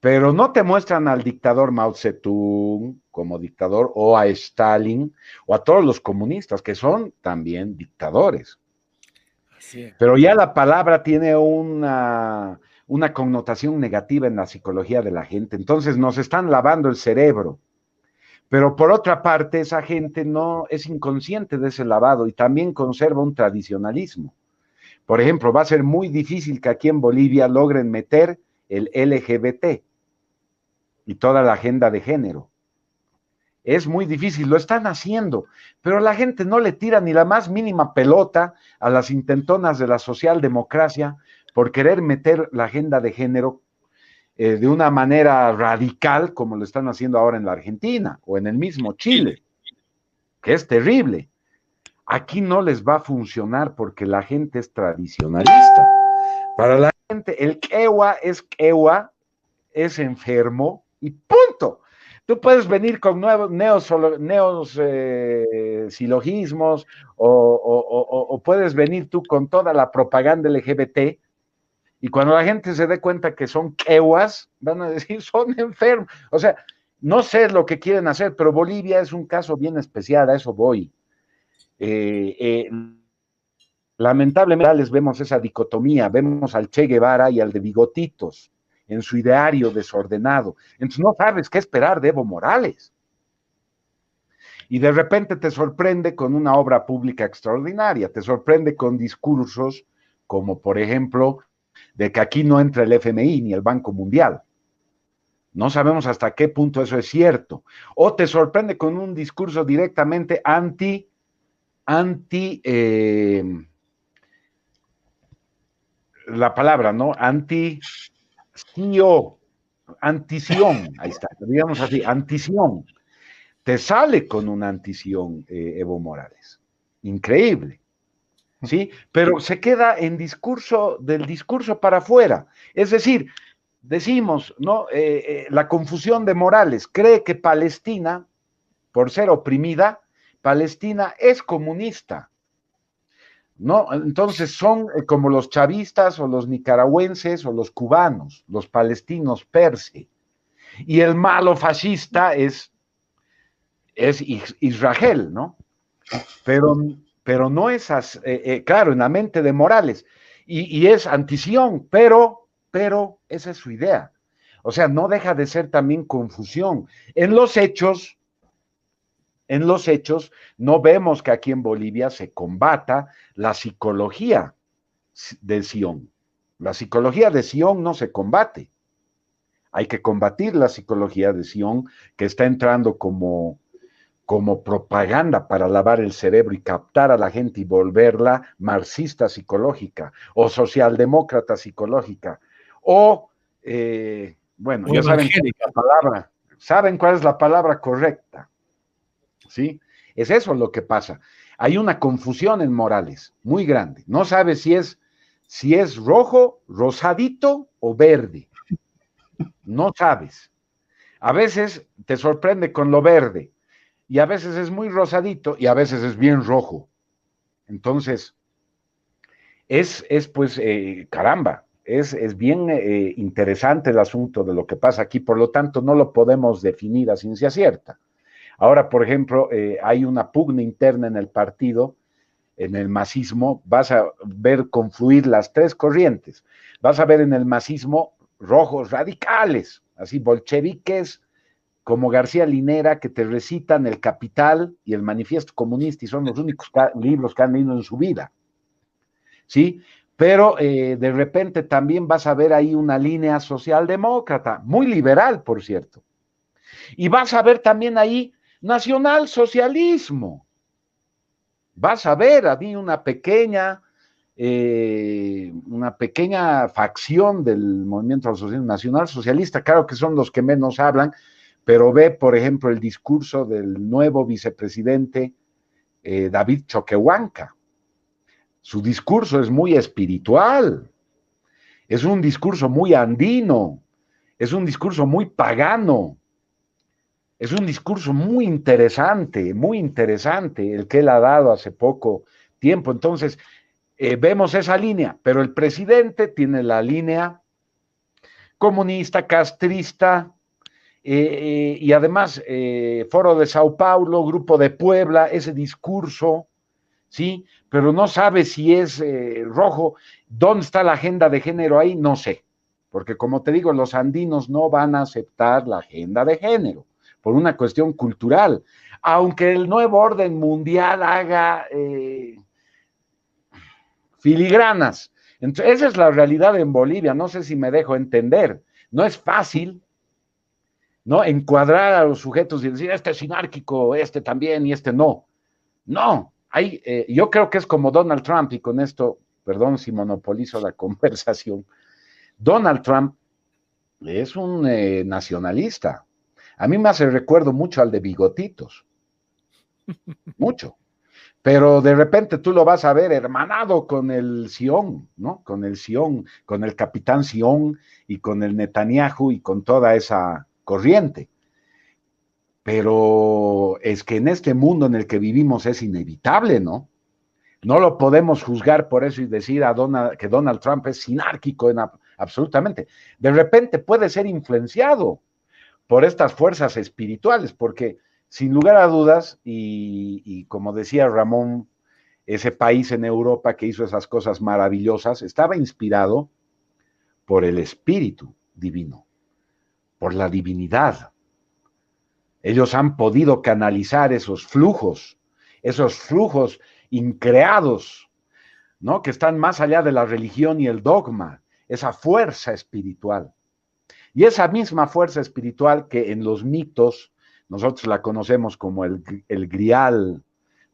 Pero no te muestran al dictador Mao Zedong como dictador, o a Stalin, o a todos los comunistas, que son también dictadores. Así es. Pero ya la palabra tiene una connotación negativa en la psicología de la gente. Entonces nos están lavando el cerebro. Pero por otra parte, esa gente no es inconsciente de ese lavado y también conserva un tradicionalismo. Por ejemplo, va a ser muy difícil que aquí en Bolivia logren meter el LGBT y toda la agenda de género. Es muy difícil, lo están haciendo, pero la gente no le tira ni la más mínima pelota a las intentonas de la socialdemocracia por querer meter la agenda de género de una manera radical, como lo están haciendo ahora en la Argentina o en el mismo Chile, que es terrible. Aquí no les va a funcionar porque la gente es tradicionalista. Para la gente, el quewa, es enfermo y punto. Tú puedes venir con nuevos silogismos o puedes venir tú con toda la propaganda LGBT y cuando la gente se dé cuenta que son quewas, van a decir, son enfermos. O sea, no sé lo que quieren hacer, pero Bolivia es un caso bien especial, a eso voy. Lamentablemente les vemos esa dicotomía, vemos al Che Guevara y al de bigotitos en su ideario desordenado. Entonces no sabes qué esperar de Evo Morales. Y de repente te sorprende con una obra pública extraordinaria, te sorprende con discursos como, por ejemplo, de que aquí no entra el FMI ni el Banco Mundial. No sabemos hasta qué punto eso es cierto. O te sorprende con un discurso directamente la palabra, ¿no? Antición, ahí está, digamos así, antición. Te sale con una antición Evo Morales. Increíble. ¿Sí? Pero se queda en del discurso para afuera. Es decir, decimos, ¿no? La confusión de Morales cree que Palestina, por ser oprimida, Palestina es comunista. ¿No? Entonces son como los chavistas o los nicaragüenses o los cubanos, los palestinos per se. Y el malo fascista es Israel, ¿no? Pero no es así, claro, en la mente de Morales. Y es antición, pero esa es su idea. O sea, no deja de ser también confusión. En los hechos, no vemos que aquí en Bolivia se combata la psicología de Sion. La psicología de Sion no se combate. Hay que combatir la psicología de Sion, que está entrando como propaganda para lavar el cerebro y captar a la gente y volverla marxista psicológica o socialdemócrata psicológica. O, bueno, ya saben cuál es la palabra correcta. ¿Sí? Es eso lo que pasa. Hay una confusión en Morales muy grande. No sabes si es rojo, rosadito o verde. No sabes. A veces te sorprende con lo verde y a veces es muy rosadito y a veces es bien rojo. Entonces, pues, caramba, es bien interesante el asunto de lo que pasa aquí. Por lo tanto, no lo podemos definir a ciencia cierta. Ahora, por ejemplo, hay una pugna interna en el partido, en el masismo, vas a ver confluir las tres corrientes. Vas a ver en el masismo rojos radicales, así bolcheviques, como García Linera, que te recitan El Capital y el Manifiesto Comunista, y son los únicos libros que han leído en su vida. ¿Sí? Pero de repente también vas a ver ahí una línea socialdemócrata, muy liberal, por cierto. Y vas a ver también ahí nacionalsocialismo. Vas a ver ahí una pequeña facción del movimiento nacional socialista, claro que son los que menos hablan, pero ve, por ejemplo, el discurso del nuevo vicepresidente David Choquehuanca. Su discurso es muy espiritual, es un discurso muy andino, es un discurso muy pagano, es un discurso muy interesante el que él ha dado hace poco tiempo. Entonces, vemos esa línea, pero el presidente tiene la línea comunista, castrista, y además Foro de Sao Paulo, Grupo de Puebla, ese discurso, ¿sí? Pero no sabe si es rojo. ¿Dónde está la agenda de género ahí? No sé, porque como te digo, los andinos no van a aceptar la agenda de género por una cuestión cultural, aunque el nuevo orden mundial haga filigranas. Entonces, esa es la realidad en Bolivia, no sé si me dejo entender. No es fácil, ¿no?, encuadrar a los sujetos y decir, este es sinárquico, este también y este no. No, yo creo que es como Donald Trump, y con esto, perdón si monopolizo la conversación, Donald Trump es un nacionalista. A mí me hace recuerdo mucho al de Bigotitos, mucho. Pero de repente tú lo vas a ver hermanado con el Sion, ¿no? Con el Sion, con el capitán Sion y con el Netanyahu y con toda esa corriente. Pero es que en este mundo en el que vivimos es inevitable, ¿no? No lo podemos juzgar por eso y decir que Donald Trump es sinárquico absolutamente. De repente puede ser influenciado por estas fuerzas espirituales, porque sin lugar a dudas, y como decía Ramón, ese país en Europa que hizo esas cosas maravillosas, estaba inspirado por el espíritu divino, por la divinidad. Ellos han podido canalizar esos flujos increados, ¿no?, que están más allá de la religión y el dogma, esa fuerza espiritual. Y esa misma fuerza espiritual que en los mitos nosotros la conocemos como el grial,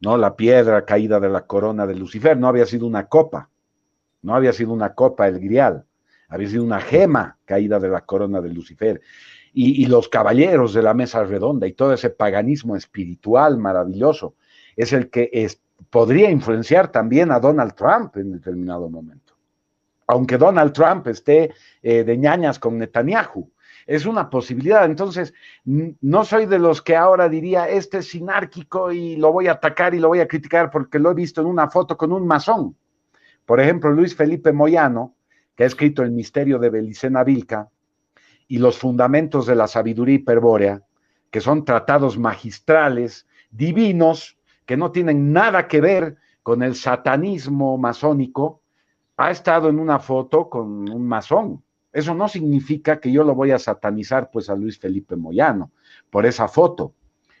¿no?, la piedra caída de la corona de Lucifer, no había sido una copa, el grial, había sido una gema caída de la corona de Lucifer. Y los caballeros de la mesa redonda y todo ese paganismo espiritual maravilloso es el que podría influenciar también a Donald Trump en determinado momento. Aunque Donald Trump esté de ñañas con Netanyahu, es una posibilidad. Entonces, no soy de los que ahora diría, este es sinárquico y lo voy a atacar y lo voy a criticar porque lo he visto en una foto con un masón. Por ejemplo, Luis Felipe Moyano, que ha escrito El misterio de Belicena Vilca y Los fundamentos de la sabiduría hiperbórea, que son tratados magistrales, divinos, que no tienen nada que ver con el satanismo masónico, ha estado en una foto con un masón. Eso no significa que yo lo voy a satanizar pues a Luis Felipe Moyano por esa foto.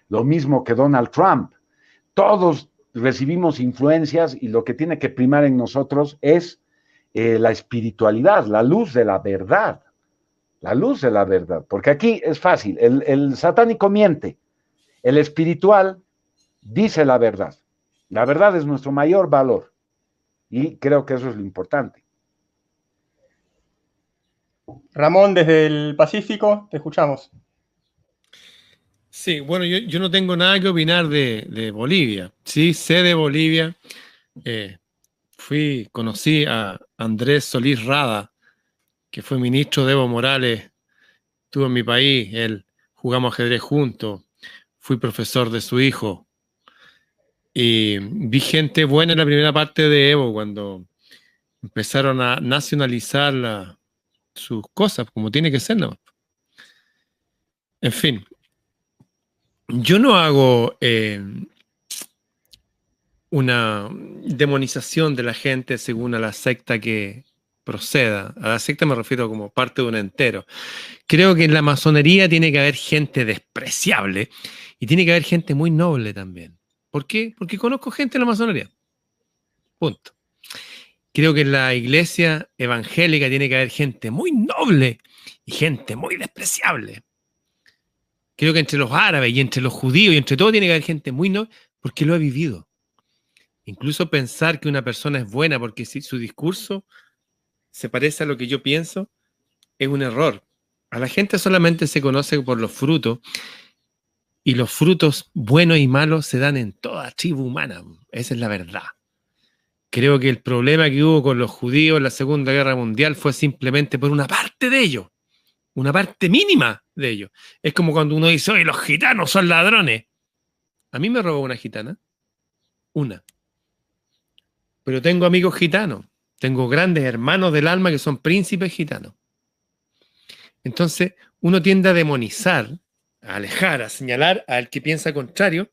Lo mismo que Donald Trump. Todos recibimos influencias y lo que tiene que primar en nosotros es la espiritualidad, la luz de la verdad. La luz de la verdad. Porque aquí es fácil. El satánico miente. El espiritual dice la verdad. La verdad es nuestro mayor valor. Y creo que eso es lo importante. Ramón, desde el Pacífico, te escuchamos. Sí, bueno, yo no tengo nada que opinar de Bolivia. Sí, sé de Bolivia. Conocí a Andrés Solís Rada, que fue ministro de Evo Morales. Estuvo en mi país, jugamos ajedrez juntos. Fui profesor de su hijo. Y vi gente buena en la primera parte de Evo, cuando empezaron a nacionalizar sus cosas, como tiene que ser, ¿no? En fin, yo no hago una demonización de la gente según a la secta que proceda. A la secta me refiero como parte de un entero. Creo que en la masonería tiene que haber gente despreciable y tiene que haber gente muy noble también. ¿Por qué? Porque conozco gente en la masonería. Punto. Creo que en la iglesia evangélica tiene que haber gente muy noble y gente muy despreciable. Creo que entre los árabes y entre los judíos y entre todo tiene que haber gente muy noble porque lo he vivido. Incluso pensar que una persona es buena porque si su discurso se parece a lo que yo pienso es un error. A la gente solamente se conoce por los frutos y los frutos buenos y malos se dan en toda tribu humana. Esa es la verdad. Creo que el problema que hubo con los judíos en la Segunda Guerra Mundial fue simplemente por una parte de ellos, una parte mínima de ellos. Es como cuando uno dice, oye, los gitanos son ladrones. A mí me robó una gitana, una. Pero tengo amigos gitanos, tengo grandes hermanos del alma que son príncipes gitanos. Entonces, uno tiende a demonizar, a alejar, a señalar al que piensa contrario,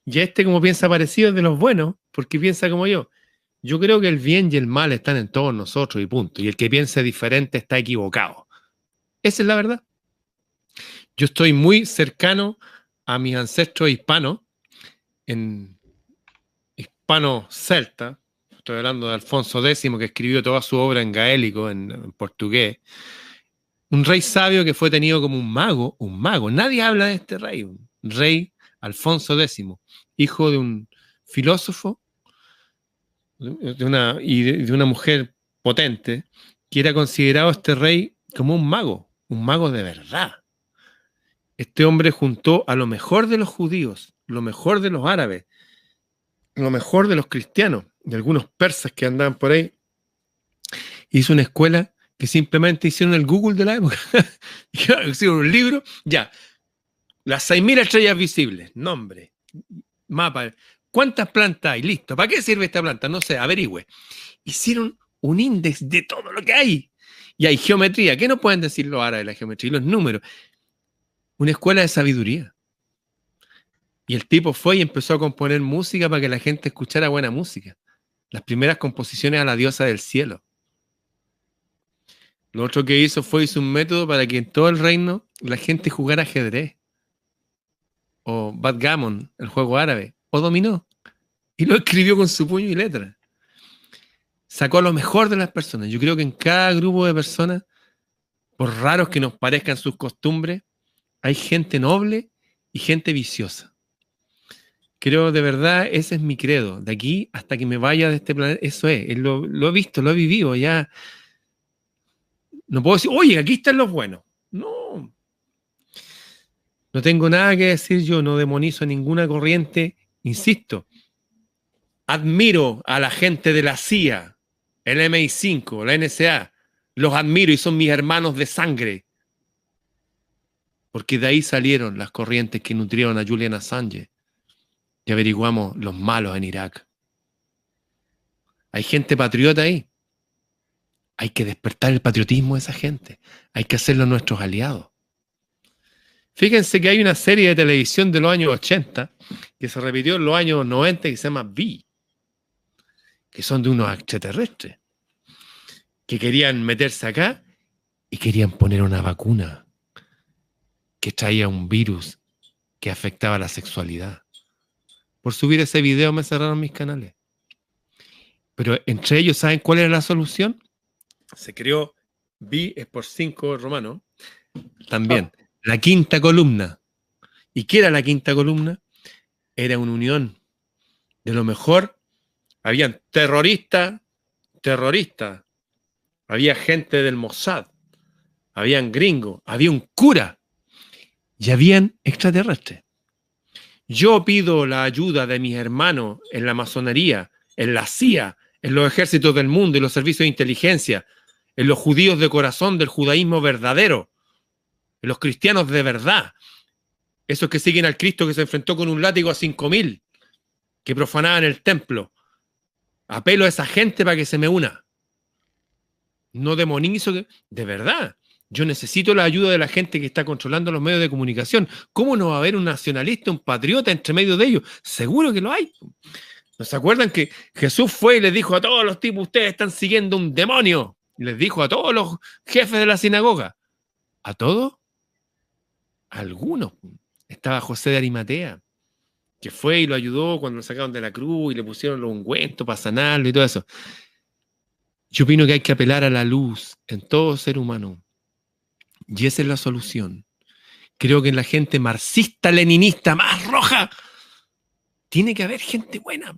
y a este como piensa parecido es de los buenos, porque piensa como yo. Yo creo que el bien y el mal están en todos nosotros y punto. Y el que piense diferente está equivocado. Esa es la verdad. Yo estoy muy cercano a mis ancestros hispanos, en hispano-celta. Estoy hablando de Alfonso X, que escribió toda su obra en gaélico, en portugués. Un rey sabio que fue tenido como un mago. Nadie habla de este rey. Un rey Alfonso X, hijo de un filósofo de una mujer potente, que era considerado este rey como un mago de verdad. Este hombre juntó a lo mejor de los judíos, lo mejor de los árabes, lo mejor de los cristianos, de algunos persas que andaban por ahí. Hizo una escuela que simplemente hicieron el Google de la época. Hicieron un libro, ya, las 6.000 estrellas visibles, nombre, mapa, ¿cuántas plantas hay? Listo. ¿Para qué sirve esta planta? No sé, averigüe. Hicieron un índice de todo lo que hay. Y hay geometría. ¿Qué nos pueden decir los árabes de la geometría y los números? Una escuela de sabiduría. Y el tipo fue y empezó a componer música para que la gente escuchara buena música. Las primeras composiciones a la diosa del cielo. Lo otro que hizo un método para que en todo el reino la gente jugara ajedrez. O backgammon, el juego árabe. O dominó. Y lo escribió con su puño y letra. Sacó lo mejor de las personas. Yo creo que en cada grupo de personas, por raros que nos parezcan sus costumbres, hay gente noble y gente viciosa. Creo de verdad, ese es mi credo. De aquí hasta que me vaya de este planeta, eso es. Lo he visto, lo he vivido. Ya no puedo decir, oye, aquí están los buenos. No. No tengo nada que decir yo, no demonizo ninguna corriente. Insisto, admiro a la gente de la CIA, el MI5, la NSA. Los admiro y son mis hermanos de sangre. Porque de ahí salieron las corrientes que nutrieron a Julian Assange. Y averiguamos los malos en Irak. Hay gente patriota ahí. Hay que despertar el patriotismo de esa gente. Hay que hacerlo nuestros aliados. Fíjense que hay una serie de televisión de los años 80 que se repitió en los años 90 que se llama V, que son de unos extraterrestres que querían meterse acá y querían poner una vacuna que traía un virus que afectaba la sexualidad. Por subir ese video me cerraron mis canales. Pero entre ellos, ¿saben cuál era la solución? Se creó V es por 5 romano. También, la quinta columna. ¿Y qué era la quinta columna? Era una unión de lo mejor. Habían terroristas, había gente del Mossad, habían gringos, había un cura y habían extraterrestres. Yo pido la ayuda de mis hermanos en la masonería, en la CIA, en los ejércitos del mundo y los servicios de inteligencia, en los judíos de corazón del judaísmo verdadero, en los cristianos de verdad, esos que siguen al Cristo que se enfrentó con un látigo a 5.000, que profanaban el templo. Apelo a esa gente para que se me una. No demonizo, de verdad. Yo necesito la ayuda de la gente que está controlando los medios de comunicación. ¿Cómo no va a haber un nacionalista, un patriota entre medio de ellos? Seguro que lo hay. ¿No se acuerdan que Jesús fue y les dijo a todos los tipos, ustedes están siguiendo un demonio? Y les dijo a todos los jefes de la sinagoga. ¿A todos? A algunos. Estaba José de Arimatea, que fue y lo ayudó cuando lo sacaron de la cruz y le pusieron los ungüentos para sanarlo y todo eso. Yo opino que hay que apelar a la luz en todo ser humano. Y esa es la solución. Creo que en la gente marxista-leninista más roja tiene que haber gente buena.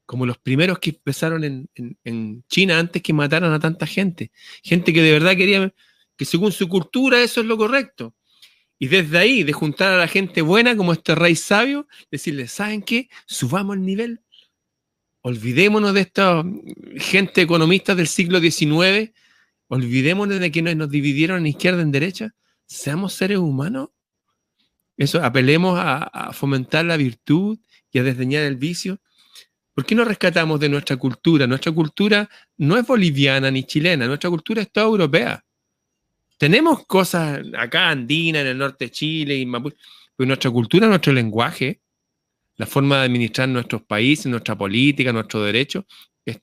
Como los primeros que empezaron en China antes que mataran a tanta gente. Gente que de verdad quería que según su cultura eso es lo correcto. Y desde ahí, de juntar a la gente buena como este rey sabio, decirle, ¿saben qué? Subamos el nivel. olvidémonos de esta gente economista del siglo XIX, olvidémonos de que nos dividieron en izquierda y en derecha, seamos seres humanos. Eso, apelemos a fomentar la virtud y a desdeñar el vicio. ¿Por qué no rescatamos de nuestra cultura? Nuestra cultura no es boliviana ni chilena, nuestra cultura es toda europea. Tenemos cosas acá andinas, en el norte de Chile, y Mapuche, pero nuestra cultura, nuestro lenguaje, la forma de administrar nuestros países, nuestra política, nuestro derecho,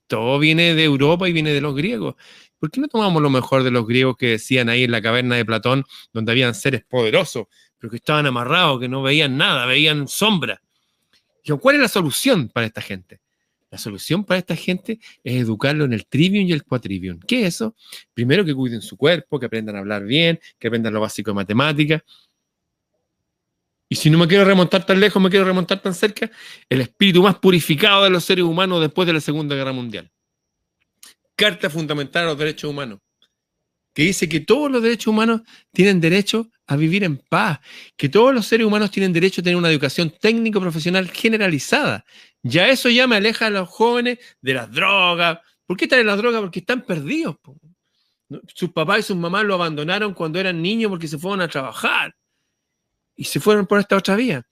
todo viene de Europa y viene de los griegos. ¿Por qué no tomamos lo mejor de los griegos que decían ahí en la caverna de Platón, donde habían seres poderosos, pero que estaban amarrados, que no veían nada, veían sombra? ¿Cuál es la solución para esta gente? La solución para esta gente es educarlo en el trivium y el quatrivium. ¿Qué es eso? Primero, que cuiden su cuerpo, que aprendan a hablar bien, que aprendan lo básico de matemáticas. Y si no me quiero remontar tan lejos, me quiero remontar tan cerca, el espíritu más purificado de los seres humanos después de la Segunda Guerra Mundial. Carta Fundamental de los Derechos Humanos, que dice que todos los derechos humanos tienen derecho a vivir en paz, que todos los seres humanos tienen derecho a tener una educación técnico-profesional generalizada. Ya eso ya me aleja a los jóvenes de las drogas. ¿Por qué están en las drogas? Porque están perdidos. Sus papás y sus mamás lo abandonaron cuando eran niños porque se fueron a trabajar y se fueron por esta otra vía.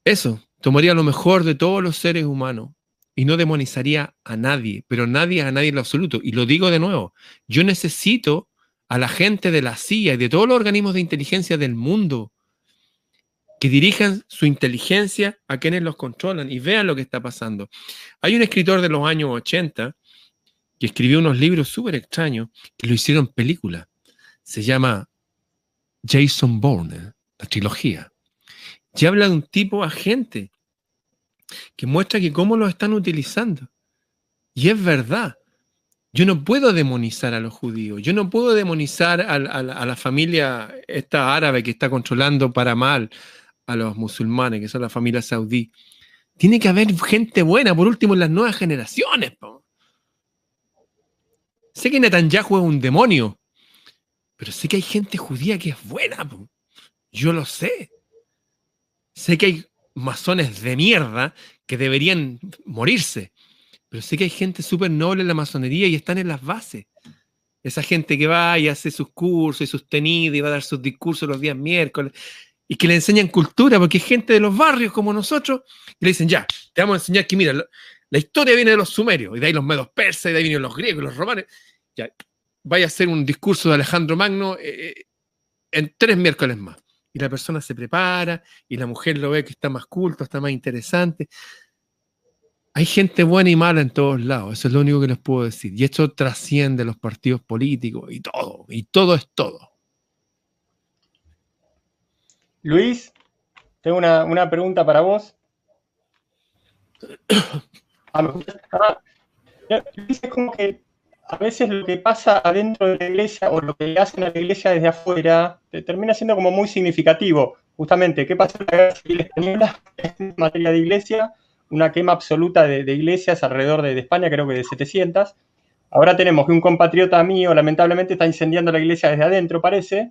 Eso tomaría lo mejor de todos los seres humanos y no demonizaría a nadie, pero nadie a nadie en lo absoluto. Y lo digo de nuevo, yo necesito a la gente de la CIA y de todos los organismos de inteligencia del mundo que dirijan su inteligencia a quienes los controlan y vean lo que está pasando. Hay un escritor de los años 80 que escribió unos libros súper extraños que lo hicieron película. Se llama Jason Bourne, la trilogía. Y habla de un tipo agente que muestra que cómo lo están utilizando. Y es verdad. Yo no puedo demonizar a los judíos. Yo no puedo demonizar a la familia esta árabe que está controlando para mal a los musulmanes, que son la familia saudí. Tiene que haber gente buena, por último, en las nuevas generaciones. Po. Sé que Netanyahu es un demonio, pero sé que hay gente judía que es buena. Po. Yo lo sé. Sé que hay masones de mierda que deberían morirse, pero sé que hay gente súper noble en la masonería y están en las bases. Esa gente que va y hace sus cursos y sus tenidas y va a dar sus discursos los días miércoles y que le enseñan cultura, porque hay gente de los barrios como nosotros y le dicen, ya, te vamos a enseñar que mira, la historia viene de los sumerios y de ahí los medos persas y de ahí vienen los griegos y los romanos. Ya, vaya a hacer un discurso de Alejandro Magno en 3 miércoles más. Y la persona se prepara y la mujer lo ve que está más culto, está más interesante. Hay gente buena y mala en todos lados, eso es lo único que les puedo decir. Y esto trasciende los partidos políticos y todo es todo. Luis, tengo una pregunta para vos. Luis, es como que a veces lo que pasa adentro de la iglesia o lo que le hacen a la iglesia desde afuera termina siendo como muy significativo. Justamente, ¿qué pasó en la Guerra Civil Española en materia de iglesia? Una quema absoluta de iglesias alrededor de España, creo que de 700. Ahora tenemos que un compatriota mío, lamentablemente, está incendiando la iglesia desde adentro, parece,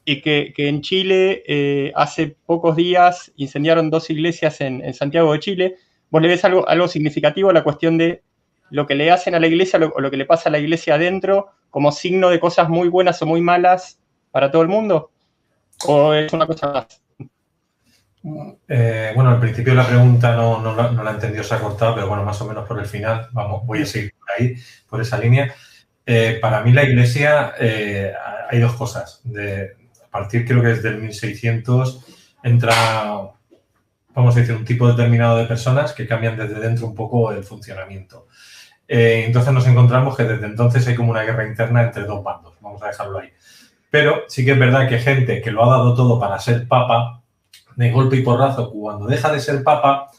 y que en Chile hace pocos días incendiaron 2 iglesias en Santiago de Chile. ¿Vos le ves algo significativo a la cuestión de lo que le hacen a la iglesia o lo que le pasa a la iglesia adentro como signo de cosas muy buenas o muy malas para todo el mundo? ¿O es una cosa más? Bueno, al principio la pregunta no la entendió, se ha cortado, pero bueno, más o menos por el final, voy a seguir por ahí, por esa línea. Para mí la iglesia, hay 2 cosas. A partir, creo que desde el 1600, entra, vamos a decir, un tipo determinado de personas que cambian desde dentro un poco el funcionamiento. Entonces nos encontramos que desde entonces hay como una guerra interna entre 2 bandos, vamos a dejarlo ahí. Pero sí que es verdad que gente que lo ha dado todo para ser papa, de golpe y porrazo, cuando deja de ser papa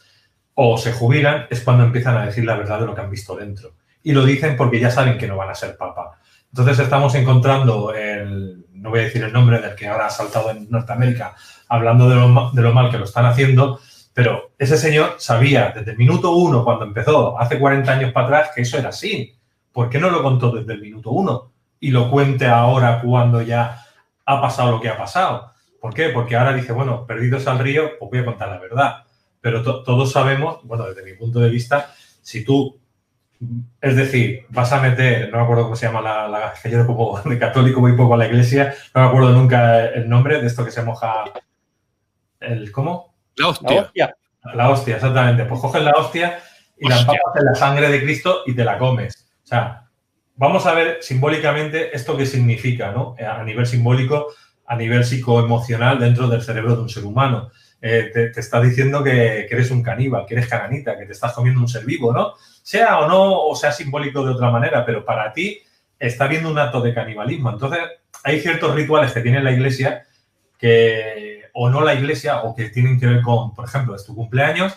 o se jubilan, es cuando empiezan a decir la verdad de lo que han visto dentro. Y lo dicen porque ya saben que no van a ser papa. Entonces estamos encontrando, no voy a decir el nombre del que ahora ha saltado en Norteamérica, hablando de lo mal que lo están haciendo, pero ese señor sabía desde el minuto 1, cuando empezó, hace 40 años para atrás, que eso era así. ¿Por qué no lo contó desde el minuto 1? Y lo cuente ahora cuando ya ha pasado lo que ha pasado. ¿Por qué? Porque ahora dice, bueno, perdidos al río, pues voy a contar la verdad. Pero todos sabemos, bueno, desde mi punto de vista, Si tú, es decir, vas a meter, no me acuerdo cómo se llama que yo como de católico voy poco a la iglesia, no me acuerdo nunca el nombre de esto que se moja, ¿cómo? La hostia. La hostia, exactamente. Pues coges la hostia y la empapas en la sangre de Cristo y te la comes. O sea, vamos a ver simbólicamente esto que significa, ¿no? A nivel simbólico, a nivel psicoemocional dentro del cerebro de un ser humano. Te está diciendo que eres un caníbal, que eres cananita, que te estás comiendo un ser vivo, ¿no? Sea o no, o sea simbólico de otra manera, pero para ti está viendo un acto de canibalismo. Entonces, hay ciertos rituales que tiene la iglesia o no la iglesia, o que tienen que ver con, por ejemplo, es tu cumpleaños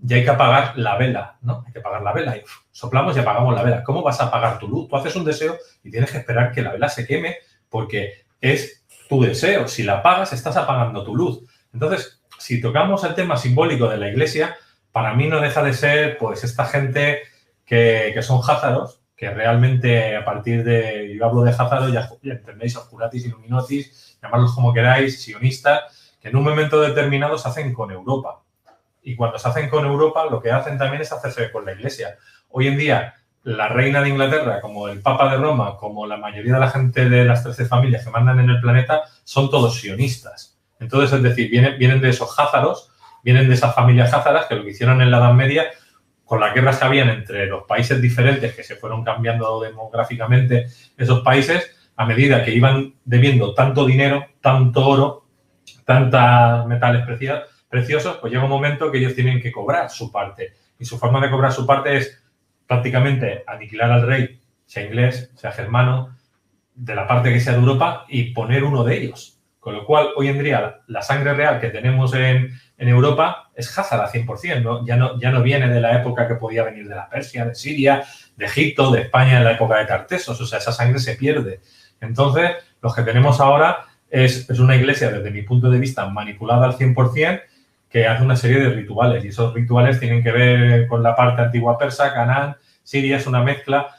y hay que apagar la vela, ¿no? Hay que apagar la vela y soplamos y apagamos la vela. ¿Cómo vas a apagar tu luz? Tú haces un deseo y tienes que esperar que la vela se queme porque es tu deseo. Si la apagas, estás apagando tu luz. Entonces, si tocamos el tema simbólico de la iglesia, para mí no deja de ser, pues, esta gente que son házaros, que realmente a partir de, yo hablo de házaros, ya entendéis, oscuratis, illuminatis, llamadlos como queráis, sionistas, que en un momento determinado se hacen con Europa. Y cuando se hacen con Europa, lo que hacen también es hacerse con la Iglesia. Hoy en día, la reina de Inglaterra, como el Papa de Roma, como la mayoría de la gente de las 13 familias que mandan en el planeta, son todos sionistas. Entonces, es decir, vienen de esos házaros, vienen de esas familias házaras que lo que hicieron en la Edad Media, con las guerras que habían entre los países diferentes que se fueron cambiando demográficamente esos países, a medida que iban debiendo tanto dinero, tanto oro, tantos metales preciosos, pues llega un momento que ellos tienen que cobrar su parte. Y su forma de cobrar su parte es prácticamente aniquilar al rey, sea inglés, sea germano, de la parte que sea de Europa, y poner uno de ellos. Con lo cual, hoy en día, la sangre real que tenemos en Europa es házara 100%, ¿no? Ya no viene de la época que podía venir de la Persia, de Siria, de Egipto, de España en la época de Tartesos. O sea, esa sangre se pierde. Entonces, los que tenemos ahora es una iglesia, desde mi punto de vista, manipulada al 100%, que hace una serie de rituales. Y esos rituales tienen que ver con la parte antigua persa, Canaán, Siria, es una mezcla.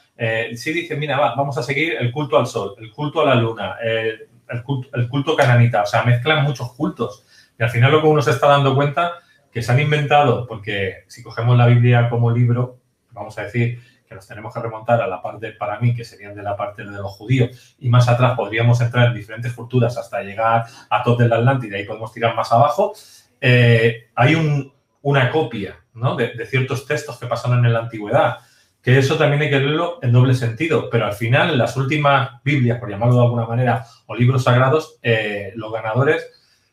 Sí dicen, mira, vamos a seguir el culto al sol, el culto a la luna, el culto cananita. O sea, mezclan muchos cultos. Y al final lo que uno se está dando cuenta que se han inventado, porque si cogemos la Biblia como libro, vamos a decir que nos tenemos que remontar a la parte, para mí, que serían de la parte de los judíos, y más atrás podríamos entrar en diferentes culturas hasta llegar a Tot de la Atlántida y podemos tirar más abajo. Hay una copia, ¿no?, de ciertos textos que pasaron en la antigüedad, que eso también hay que leerlo en doble sentido, pero al final, en las últimas Biblias, por llamarlo de alguna manera, o libros sagrados, los ganadores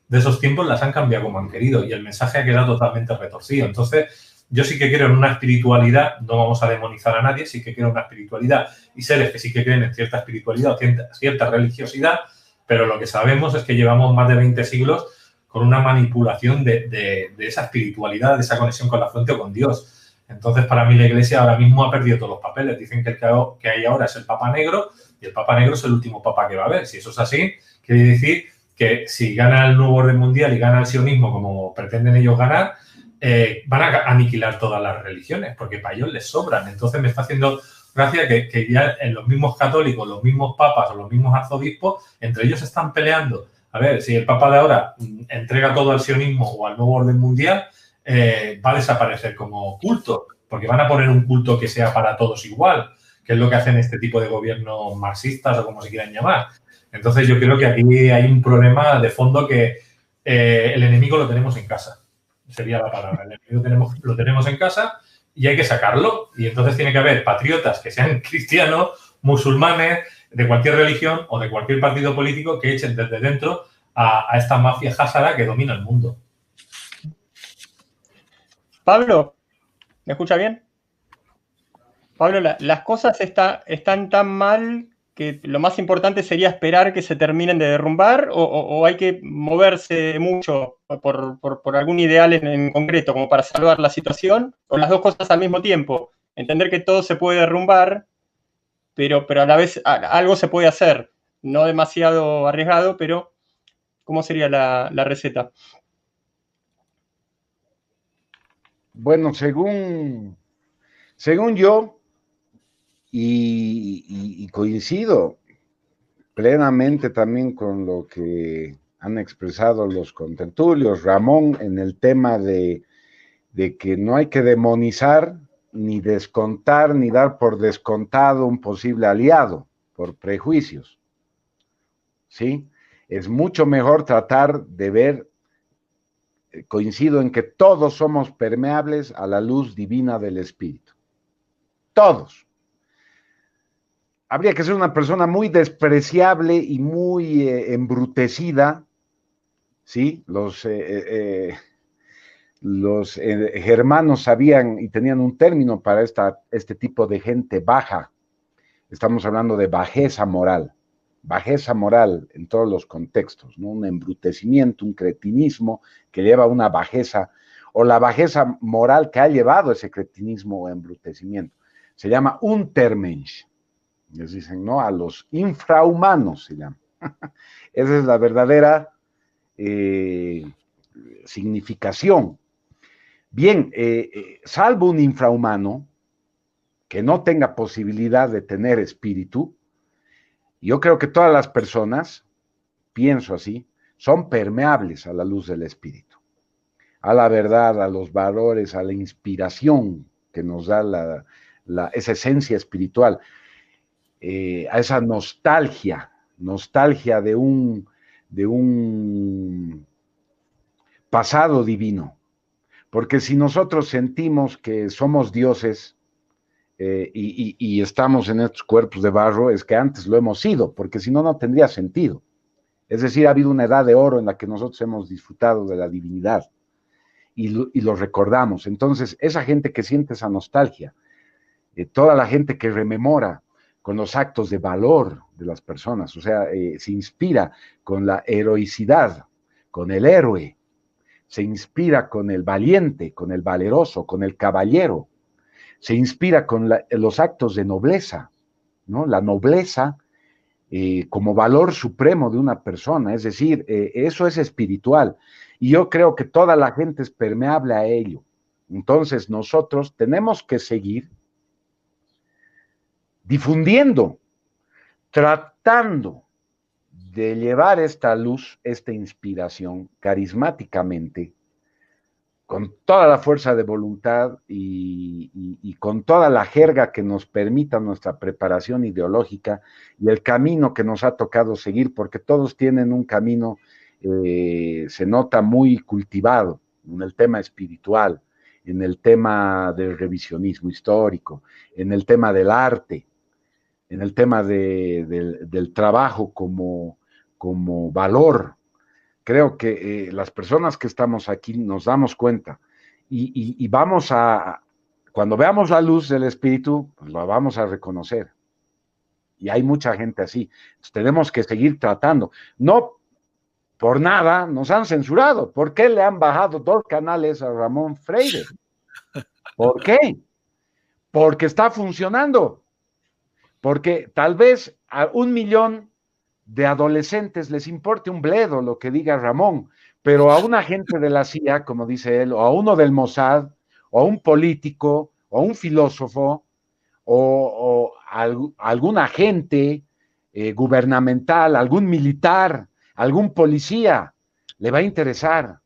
de esos tiempos las han cambiado como han querido y el mensaje ha quedado totalmente retorcido. Entonces, yo sí que creo en una espiritualidad, no vamos a demonizar a nadie, sí que creo en una espiritualidad y seres que sí que creen en cierta espiritualidad o cierta religiosidad, pero lo que sabemos es que llevamos más de 20 siglos con una manipulación de esa espiritualidad, de esa conexión con la fuente o con Dios. Entonces, para mí la Iglesia ahora mismo ha perdido todos los papeles. Dicen que el que hay ahora es el Papa Negro y el Papa Negro es el último Papa que va a haber. Si eso es así, quiere decir que si gana el nuevo orden mundial y gana el sionismo como pretenden ellos ganar, van a aniquilar todas las religiones, porque para ellos les sobran. Entonces me está haciendo gracia que ya en los mismos católicos, los mismos papas o los mismos arzobispos, entre ellos están peleando. A ver, si el papa de ahora entrega todo al sionismo o al nuevo orden mundial, va a desaparecer como culto, porque van a poner un culto que sea para todos igual, que es lo que hacen este tipo de gobiernos marxistas o como se quieran llamar. Entonces yo creo que aquí hay un problema de fondo que el enemigo lo tenemos en casa. Sería la palabra. El enemigo lo tenemos en casa y hay que sacarlo. Y entonces tiene que haber patriotas que sean cristianos, musulmanes, de cualquier religión o de cualquier partido político que echen desde dentro a esta mafia házara que domina el mundo. Pablo, ¿me escucha bien? Pablo, las cosas están tan mal que lo más importante sería esperar que se terminen de derrumbar o hay que moverse mucho por algún ideal en concreto como para salvar la situación, o las dos cosas al mismo tiempo. Entender que todo se puede derrumbar, pero a la vez algo se puede hacer, no demasiado arriesgado, pero ¿cómo sería la receta? Bueno, según yo, y coincido plenamente también con lo que han expresado los contertulios, Ramón, en el tema de que no hay que demonizar ni descontar, ni dar por descontado un posible aliado por prejuicios, ¿sí? Es mucho mejor tratar de ver, coincido en que todos somos permeables a la luz divina del Espíritu. Todos. Habría que ser una persona muy despreciable y muy embrutecida, ¿sí? Los germanos sabían y tenían un término para este tipo de gente baja. Estamos hablando de bajeza moral en todos los contextos, ¿no? Un embrutecimiento, un cretinismo que lleva a una bajeza, o la bajeza moral que ha llevado ese cretinismo o embrutecimiento. Se llama Untermensch. Les dicen, ¿no? A los infrahumanos se llama. Esa es la verdadera significación. Bien, salvo un infrahumano que no tenga posibilidad de tener espíritu, yo creo que todas las personas, pienso así, son permeables a la luz del espíritu, a la verdad, a los valores, a la inspiración que nos da esa esencia espiritual, a esa nostalgia de un pasado divino. Porque si nosotros sentimos que somos dioses y estamos en estos cuerpos de barro, es que antes lo hemos sido, porque si no, no tendría sentido. Es decir, ha habido una edad de oro en la que nosotros hemos disfrutado de la divinidad y lo recordamos. Entonces, esa gente que siente esa nostalgia, toda la gente que rememora con los actos de valor de las personas, o sea, se inspira con la heroicidad, con el héroe, se inspira con el valiente, con el valeroso, con el caballero, se inspira con los actos de nobleza, ¿no? La nobleza como valor supremo de una persona, es decir, eso es espiritual, y yo creo que toda la gente es permeable a ello. Entonces nosotros tenemos que seguir difundiendo, tratando de llevar esta luz, esta inspiración carismáticamente, con toda la fuerza de voluntad y con toda la jerga que nos permita nuestra preparación ideológica y el camino que nos ha tocado seguir, porque todos tienen un camino, se nota muy cultivado en el tema espiritual, en el tema del revisionismo histórico, en el tema del arte, en el tema del trabajo como valor. Creo que las personas que estamos aquí nos damos cuenta y vamos cuando veamos la luz del Espíritu, pues la vamos a reconocer. Y hay mucha gente así. Entonces, tenemos que seguir tratando. No por nada nos han censurado. ¿Por qué le han bajado 2 canales a Ramón Freire? ¿Por qué? Porque está funcionando. Porque tal vez a 1 millón de adolescentes les importe un bledo lo que diga Ramón, pero a un agente de la CIA, como dice él, o a uno del Mossad, o a un político, o a un filósofo, o a algún agente gubernamental, algún militar, algún policía, le va a interesar.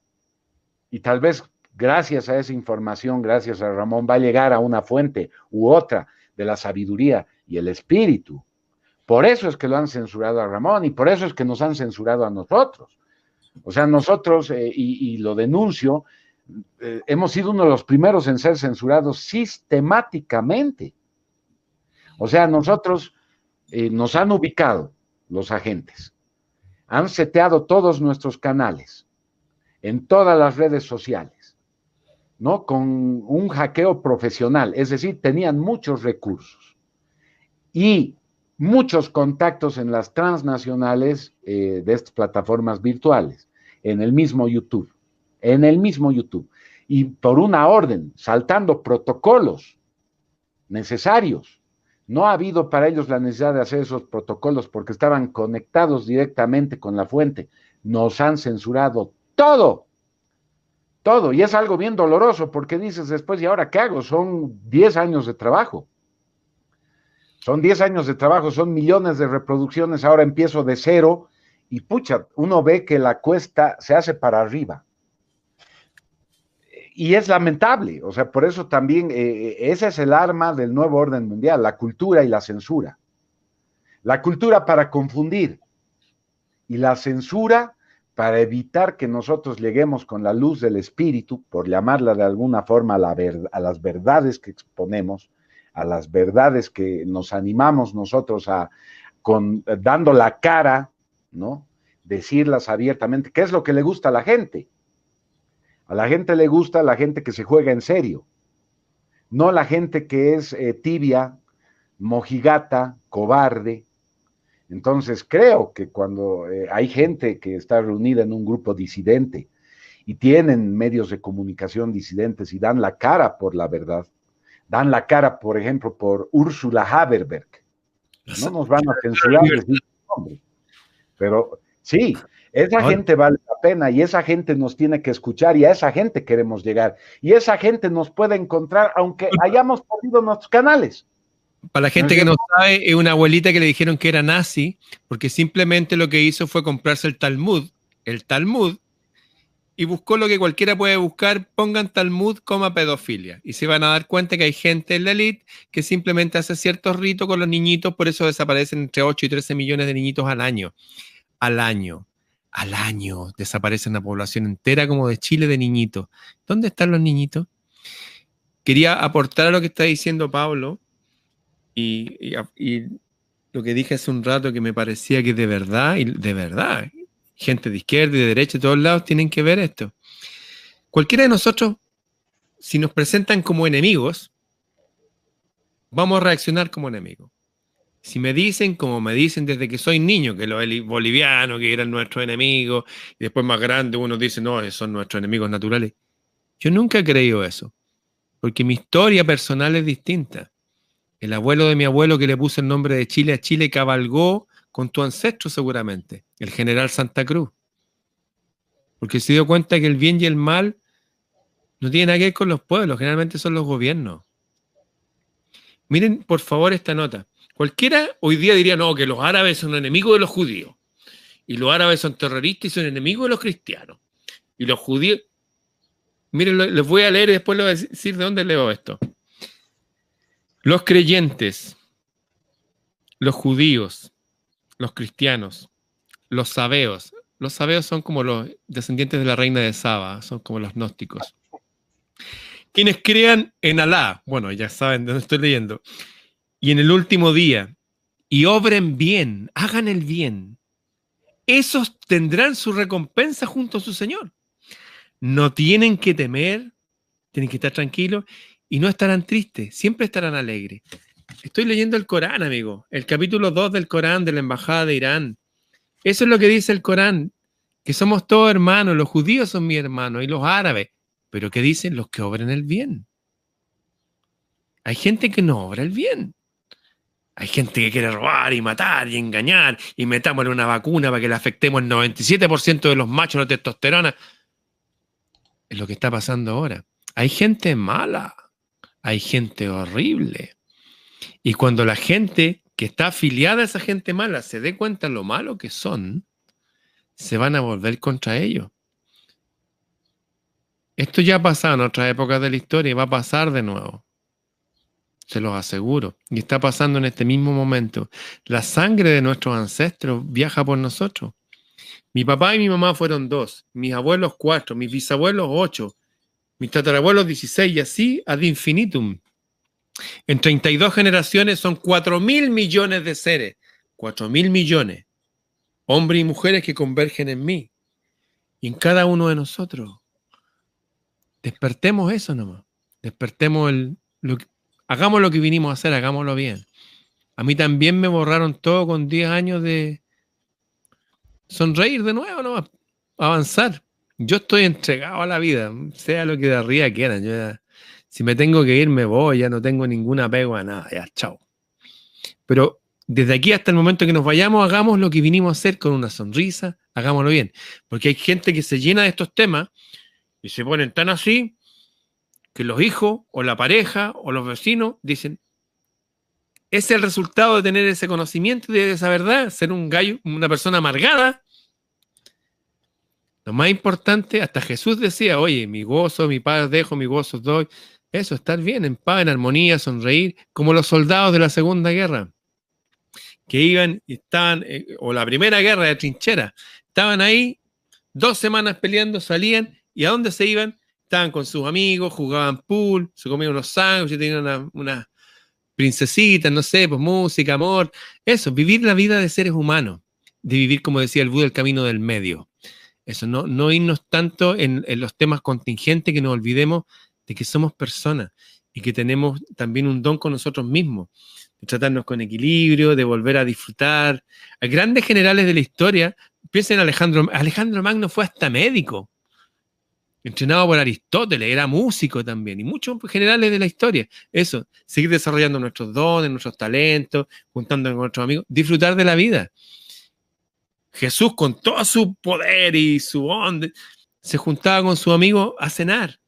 Y tal vez gracias a esa información, gracias a Ramón, va a llegar a una fuente u otra de la sabiduría y el espíritu. Por eso es que lo han censurado a Ramón y por eso es que nos han censurado a nosotros. O sea, nosotros, y lo denuncio, hemos sido uno de los primeros en ser censurados sistemáticamente. O sea, nosotros nos han ubicado los agentes, han seteado todos nuestros canales en todas las redes sociales, ¿no? Con un hackeo profesional, es decir, tenían muchos recursos y muchos contactos en las transnacionales de estas plataformas virtuales, en el mismo YouTube, y por una orden, saltando protocolos necesarios. No ha habido para ellos la necesidad de hacer esos protocolos porque estaban conectados directamente con la fuente. Nos han censurado todo, y es algo bien doloroso porque dices después, ¿y ahora qué hago? Son 10 años de trabajo. Son 10 años de trabajo, son millones de reproducciones, ahora empiezo de cero y pucha, uno ve que la cuesta se hace para arriba. y es lamentable, o sea, por eso también ese es el arma del nuevo orden mundial, la cultura y la censura. La cultura para confundir y la censura para evitar que nosotros lleguemos con la luz del espíritu, por llamarla de alguna forma a las verdades que exponemos, a las verdades que nos animamos nosotros dando la cara, ¿no? Decirlas abiertamente. ¿Qué es lo que le gusta a la gente? A la gente le gusta la gente que se juega en serio, no la gente que es tibia, mojigata, cobarde. Entonces creo que cuando hay gente que está reunida en un grupo disidente y tienen medios de comunicación disidentes y dan la cara por la verdad, dan la cara, por ejemplo, por Ursula Haberberg. No nos van a censurar decir su nombre, pero sí, esa gente vale la pena y esa gente nos tiene que escuchar y a esa gente queremos llegar. Y esa gente nos puede encontrar aunque hayamos perdido nuestros canales. Para la gente que no sabe, es una abuelita que le dijeron que era nazi, porque simplemente lo que hizo fue comprarse el Talmud, y buscó lo que cualquiera puede buscar, pongan Talmud, pedofilia, y se van a dar cuenta que hay gente en la élite que simplemente hace ciertos ritos con los niñitos, por eso desaparecen entre 8 y 13 millones de niñitos al año. Al año desaparece una población entera como de Chile de niñitos. ¿Dónde están los niñitos? Quería aportar a lo que está diciendo Pablo, y lo que dije hace un rato que me parecía que de verdad, gente de izquierda y de derecha de todos lados tienen que ver esto. Cualquiera de nosotros, si nos presentan como enemigos, vamos a reaccionar como enemigos. Si me dicen, como me dicen desde que soy niño, que los bolivianos, que eran nuestros enemigos, y después más grande uno dice, no, esos son nuestros enemigos naturales. Yo nunca he creído eso, porque mi historia personal es distinta. El abuelo de mi abuelo que le puso el nombre de Chile a Chile cabalgó con tu ancestro seguramente, el general Santa Cruz. Porque se dio cuenta que el bien y el mal no tienen nada que ver con los pueblos, generalmente son los gobiernos. Miren, por favor, esta nota. Cualquiera hoy día diría, no, que los árabes son enemigos de los judíos. Y los árabes son terroristas y son enemigos de los cristianos. Y los judíos... Miren, les voy a leer y después les voy a decir de dónde leo esto. Los creyentes, los judíos, los cristianos, los sabeos. Los sabeos son como los descendientes de la reina de Saba, son como los gnósticos. Quienes crean en Alá, bueno, ya saben de dónde estoy leyendo, y en el último día, y obren bien, hagan el bien, esos tendrán su recompensa junto a su Señor. No tienen que temer, tienen que estar tranquilos, y no estarán tristes, siempre estarán alegres. Estoy leyendo el Corán, amigo, el capítulo 2 del Corán de la Embajada de Irán. Eso es lo que dice el Corán, que somos todos hermanos, los judíos son mis hermanos y los árabes. Pero ¿qué dicen? Los que obran el bien. Hay gente que no obra el bien. Hay gente que quiere robar y matar y engañar y metámosle una vacuna para que le afectemos el 97% de los machos de testosterona. Es lo que está pasando ahora. Hay gente mala. Hay gente horrible. Y cuando la gente que está afiliada a esa gente mala se dé cuenta de lo malo que son, se van a volver contra ellos. Esto ya ha pasado en otras épocas de la historia y va a pasar de nuevo. Se los aseguro. Y está pasando en este mismo momento. La sangre de nuestros ancestros viaja por nosotros. Mi papá y mi mamá fueron 2, mis abuelos 4, mis bisabuelos 8, mis tatarabuelos 16 y así ad infinitum. En 32 generaciones son 4.000 millones de seres. 4.000 millones. Hombres y mujeres que convergen en mí. Y en cada uno de nosotros. Despertemos eso nomás. Despertemos hagamos lo que vinimos a hacer, hagámoslo bien. A mí también me borraron todo con 10 años de sonreír de nuevo nomás. Avanzar. Yo estoy entregado a la vida, sea lo que de arriba quieran. Si me tengo que ir, me voy, ya no tengo ningún apego a nada, ya, chao. Pero desde aquí hasta el momento que nos vayamos, hagamos lo que vinimos a hacer con una sonrisa, hagámoslo bien. Porque hay gente que se llena de estos temas y se ponen tan así que los hijos o la pareja o los vecinos dicen, ese es el resultado de tener ese conocimiento y de esa verdad, ser un gallo, una persona amargada. Lo más importante, hasta Jesús decía, oye, mi gozo, mi paz dejo, mi gozo doy. Eso, estar bien, en paz, en armonía, sonreír, como los soldados de la Segunda Guerra, que iban y estaban, o la Primera Guerra de trinchera, estaban ahí 2 semanas peleando, salían, ¿y a dónde se iban? Estaban con sus amigos, jugaban pool, se comían unos sándwiches, tenían unas princesitas, no sé, pues música, amor. Eso, vivir la vida de seres humanos, de vivir, como decía el Buda, el camino del medio. Eso, no irnos tanto en los temas contingentes, que nos olvidemos de que somos personas y que tenemos también un don con nosotros mismos, de tratarnos con equilibrio, de volver a disfrutar. A grandes generales de la historia, piensen en Alejandro Magno fue hasta médico, entrenado por Aristóteles, era músico también, y muchos generales de la historia. Eso, seguir desarrollando nuestros dones, nuestros talentos, juntándonos con nuestros amigos, disfrutar de la vida. Jesús, con todo su poder y su onda, se juntaba con su amigo a cenar,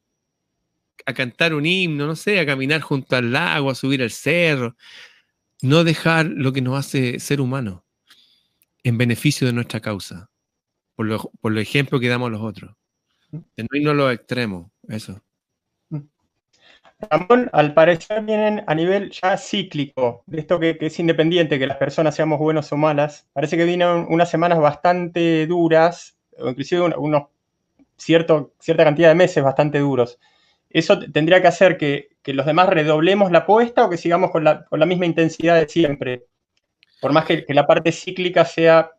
a cantar un himno, no sé, a caminar junto al lago, a subir el cerro. No dejar lo que nos hace ser humanos en beneficio de nuestra causa, por los ejemplos que damos a los otros. De no irnos a los extremos, eso. Ramón, al parecer vienen a nivel ya cíclico, de esto que es independiente, que las personas seamos buenos o malas. Parece que vienen unas semanas bastante duras, o inclusive cierta cantidad de meses bastante duros. ¿Eso tendría que hacer que los demás redoblemos la apuesta o que sigamos con la misma intensidad de siempre? Por más que la parte cíclica sea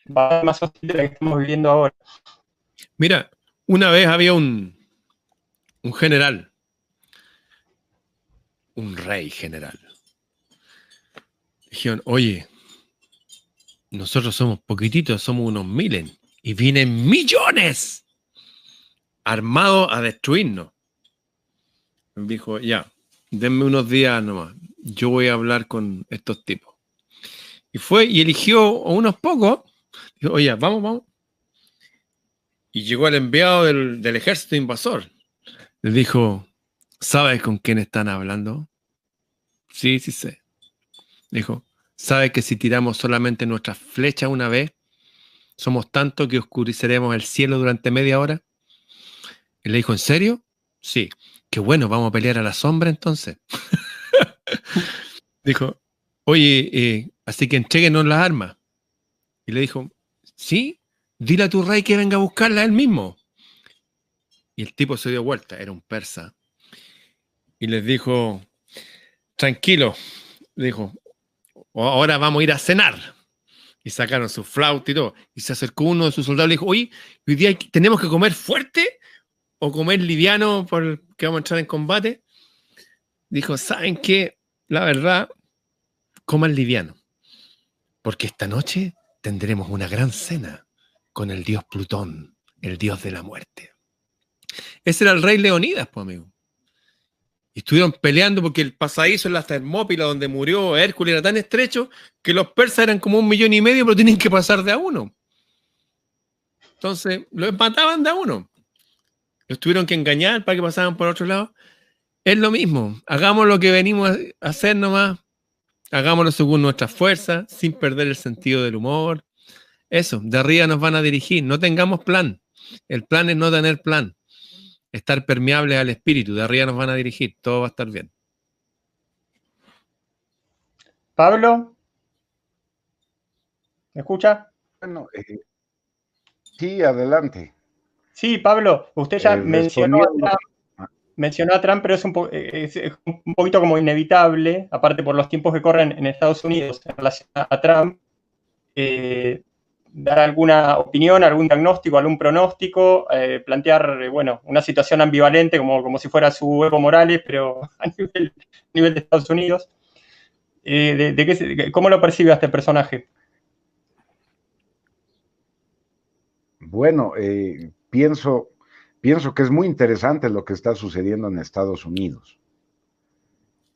más hostil de la que estamos viviendo ahora. Mira, una vez había un general, un rey general. Dijeron, oye, nosotros somos poquititos, somos unos miles, y vienen millones armados a destruirnos. Dijo, ya, denme unos días nomás, yo voy a hablar con estos tipos. Y fue y eligió a unos pocos. Dijo, oye, vamos. Y llegó el enviado del ejército invasor. Le dijo, ¿sabes con quién están hablando? Sí sé. Dijo, ¿sabes que si tiramos solamente nuestras flechas una vez, somos tanto que oscureceremos el cielo durante media hora? Y le dijo, ¿en serio? Sí. Qué bueno, vamos a pelear a la sombra entonces. Dijo, oye, así que entréguenos las armas. Y le dijo, sí, dile a tu rey que venga a buscarla él mismo. Y el tipo se dio vuelta, era un persa. Y les dijo, tranquilo, dijo, ahora vamos a ir a cenar. Y sacaron su flauta y todo. Y se acercó uno de sus soldados y le dijo, oye, hoy día tenemos que comer fuerte o comer liviano porque vamos a entrar en combate. Dijo, ¿saben qué? La verdad, coman liviano. Porque esta noche tendremos una gran cena con el dios Plutón, el dios de la muerte. Ese era el rey Leonidas, pues, amigo. Y estuvieron peleando porque el pasadizo en las Termópilas donde murió Hércules era tan estrecho que los persas eran como 1,5 millones, pero tienen que pasar de a uno. Entonces, los mataban de a uno. Los tuvieron que engañar para que pasaran por otro lado. Es lo mismo. Hagamos lo que venimos a hacer nomás. Hagámoslo según nuestras fuerzas, sin perder el sentido del humor. Eso, de arriba nos van a dirigir. No tengamos plan. El plan es no tener plan. Estar permeables al espíritu. De arriba nos van a dirigir. Todo va a estar bien. Pablo, ¿me escucha? Bueno, sí, adelante. Sí, Pablo, usted ya mencionó a Trump, pero es un poquito como inevitable, aparte por los tiempos que corren en Estados Unidos en relación a Trump, dar alguna opinión, algún diagnóstico, algún pronóstico, plantear, bueno, una situación ambivalente como si fuera su Evo Morales, pero a nivel de Estados Unidos. ¿Cómo lo percibe a este personaje? Bueno, pienso que es muy interesante lo que está sucediendo en Estados Unidos.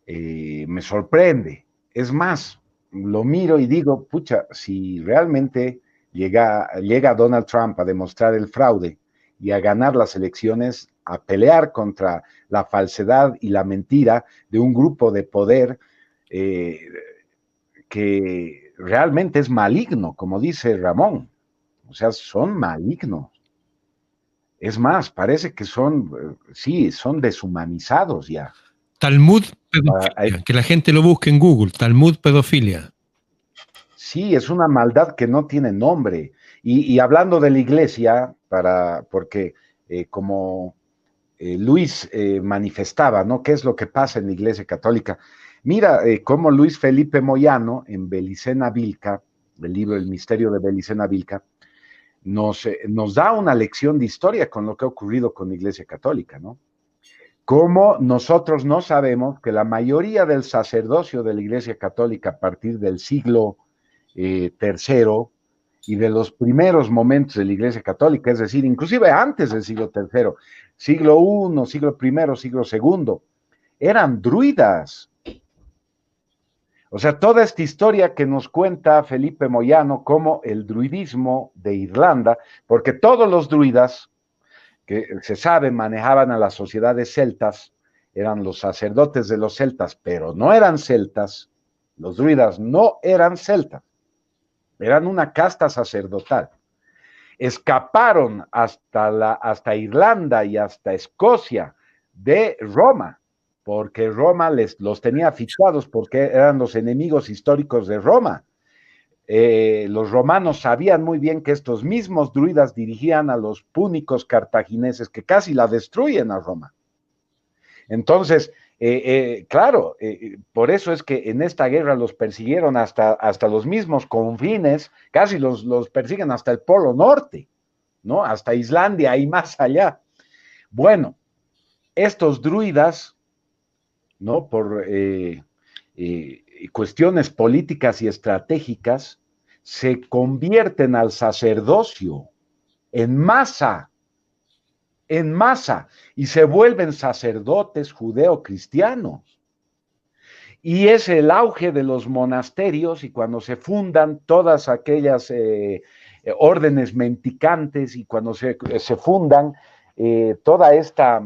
Me sorprende. Es más, lo miro y digo, pucha, si realmente llega Donald Trump a demostrar el fraude y a ganar las elecciones, a pelear contra la falsedad y la mentira de un grupo de poder que realmente es maligno, como dice Ramón. O sea, son malignos. Es más, parece que son, sí, son deshumanizados ya. Talmud pedofilia, que la gente lo busque en Google, Talmud pedofilia. Sí, es una maldad que no tiene nombre. Y hablando de la iglesia, porque como Luis manifestaba, ¿no? ¿Qué es lo que pasa en la iglesia católica? Mira cómo Luis Felipe Moyano, en Belicena Vilca, el libro El misterio de Belicena Vilca, nos da una lección de historia con lo que ha ocurrido con la iglesia católica, ¿no? Cómo nosotros no sabemos que la mayoría del sacerdocio de la iglesia católica a partir del siglo tercero y de los primeros momentos de la Iglesia Católica, es decir, inclusive antes del siglo tercero, siglo I, siglo I, siglo II, eran druidas. O sea, toda esta historia que nos cuenta Felipe Moyano como el druidismo de Irlanda, porque todos los druidas, que se sabe manejaban a las sociedades celtas, eran los sacerdotes de los celtas, pero no eran celtas, los druidas no eran celtas. Eran una casta sacerdotal. Escaparon hasta Irlanda y hasta Escocia de Roma, porque Roma los tenía fichados porque eran los enemigos históricos de Roma. Los romanos sabían muy bien que estos mismos druidas dirigían a los púnicos cartagineses que casi la destruyen a Roma. Entonces, claro, por eso es que en esta guerra los persiguieron hasta los mismos confines, casi los persiguen hasta el Polo Norte, ¿no? Hasta Islandia y más allá. Bueno, estos druidas, ¿no? Por cuestiones políticas y estratégicas, se convierten al sacerdocio en masa, y se vuelven sacerdotes judeo-cristianos. Y es el auge de los monasterios y cuando se fundan todas aquellas órdenes mendicantes y cuando se fundan toda esta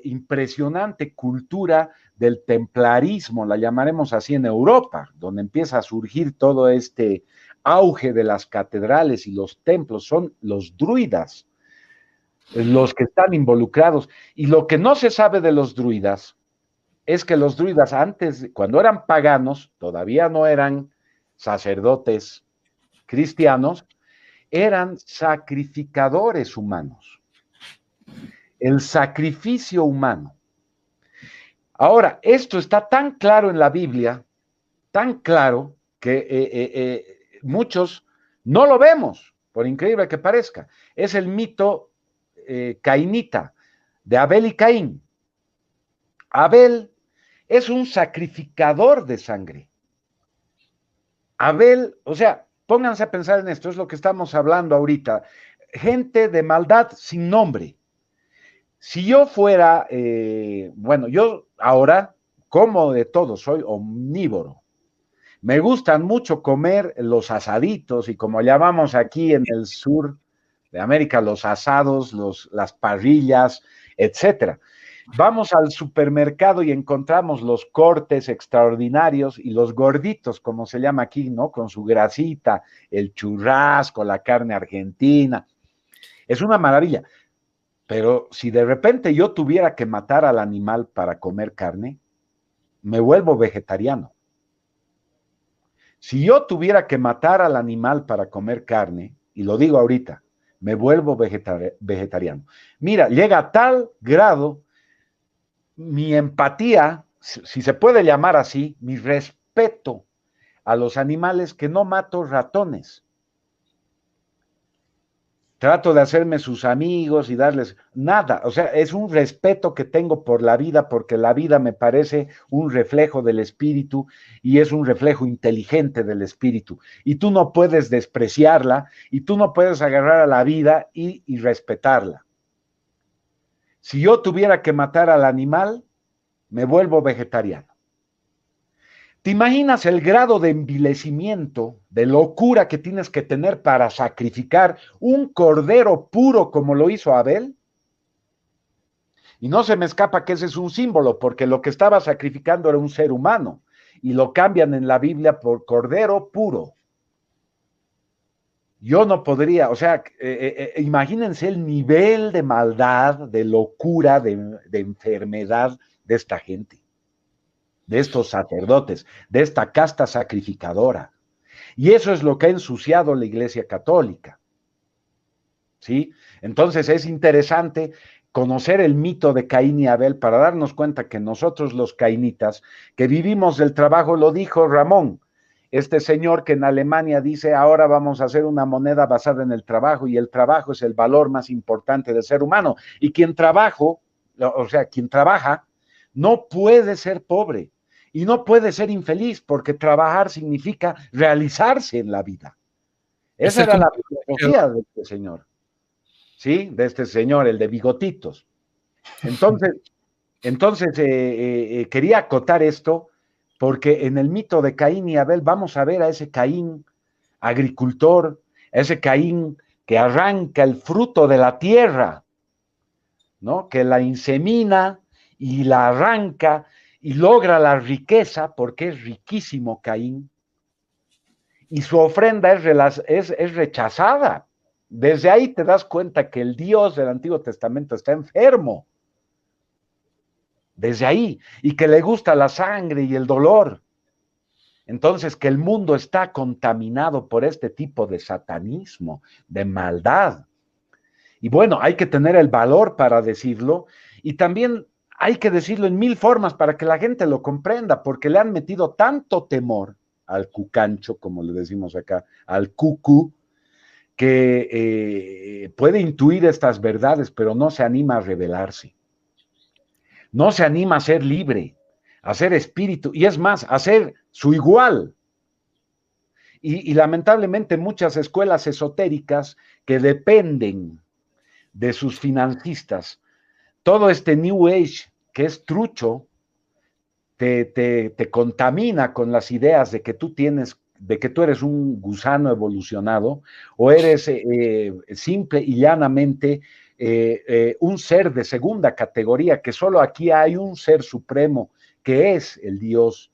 impresionante cultura del templarismo, la llamaremos así en Europa, donde empieza a surgir todo este auge de las catedrales y los templos, son los druidas los que están involucrados. Y lo que no se sabe de los druidas es que los druidas antes, cuando eran paganos, todavía no eran sacerdotes cristianos, eran sacrificadores humanos. El sacrificio humano. Ahora, esto está tan claro en la Biblia, tan claro, que muchos no lo vemos, por increíble que parezca. Es el mito cainita, de Abel y Caín. Abel es un sacrificador de sangre. Abel, o sea, pónganse a pensar en esto, es lo que estamos hablando ahorita. Gente de maldad sin nombre. Si yo fuera, bueno, yo ahora como de todo, soy omnívoro. Me gustan mucho comer los asaditos y como llamamos aquí en el sur de América, los asados, las parrillas, etcétera. Vamos al supermercado y encontramos los cortes extraordinarios y los gorditos, como se llama aquí, ¿no? Con su grasita, el churrasco, la carne argentina. Es una maravilla. Pero si de repente yo tuviera que matar al animal para comer carne, me vuelvo vegetariano. Si yo tuviera que matar al animal para comer carne, y lo digo ahorita, me vuelvo vegetariano. Mira, llega a tal grado mi empatía, si se puede llamar así, mi respeto a los animales, que no mato ratones. Trato de hacerme sus amigos y darles nada. O sea, es un respeto que tengo por la vida, porque la vida me parece un reflejo del espíritu y es un reflejo inteligente del espíritu. Y tú no puedes despreciarla y tú no puedes agarrar a la vida y respetarla. Si yo tuviera que matar al animal, me vuelvo vegetariano. ¿Te imaginas el grado de envilecimiento, de locura que tienes que tener para sacrificar un cordero puro como lo hizo Abel? Y no se me escapa que ese es un símbolo, porque lo que estaba sacrificando era un ser humano, y lo cambian en la Biblia por cordero puro. Yo no podría, o sea, imagínense el nivel de maldad, de locura, de enfermedad de esta gente, de estos sacerdotes, de esta casta sacrificadora. Y eso es lo que ha ensuciado la Iglesia Católica. ¿Sí? Entonces es interesante conocer el mito de Caín y Abel para darnos cuenta que nosotros los cainitas, que vivimos del trabajo, lo dijo Ramón, este señor que en Alemania dice, ahora vamos a hacer una moneda basada en el trabajo, y el trabajo es el valor más importante del ser humano, y quien trabaja, no puede ser pobre, y no puede ser infeliz, porque trabajar significa realizarse en la vida. Esa era la filosofía de este señor. ¿Sí? De este señor, el de bigotitos. Entonces quería acotar esto, porque en el mito de Caín y Abel vamos a ver a ese Caín agricultor, a ese Caín que arranca el fruto de la tierra, ¿no? Que la insemina y la arranca y logra la riqueza, porque es riquísimo Caín, y su ofrenda es rechazada. Desde ahí te das cuenta que el Dios del Antiguo Testamento está enfermo. Desde ahí. Y que le gusta la sangre y el dolor. Entonces, que el mundo está contaminado por este tipo de satanismo, de maldad. Y bueno, hay que tener el valor para decirlo. Y también hay que decirlo en 1000 formas para que la gente lo comprenda, porque le han metido tanto temor al cucancho, como le decimos acá, al cucú, que puede intuir estas verdades, pero no se anima a rebelarse. No se anima a ser libre, a ser espíritu, y es más, a ser su igual. Y lamentablemente muchas escuelas esotéricas que dependen de sus financistas, todo este New Age que es trucho, te contamina con las ideas de que tú eres un gusano evolucionado, o eres simple y llanamente un ser de segunda categoría, que solo aquí hay un ser supremo, que es el Dios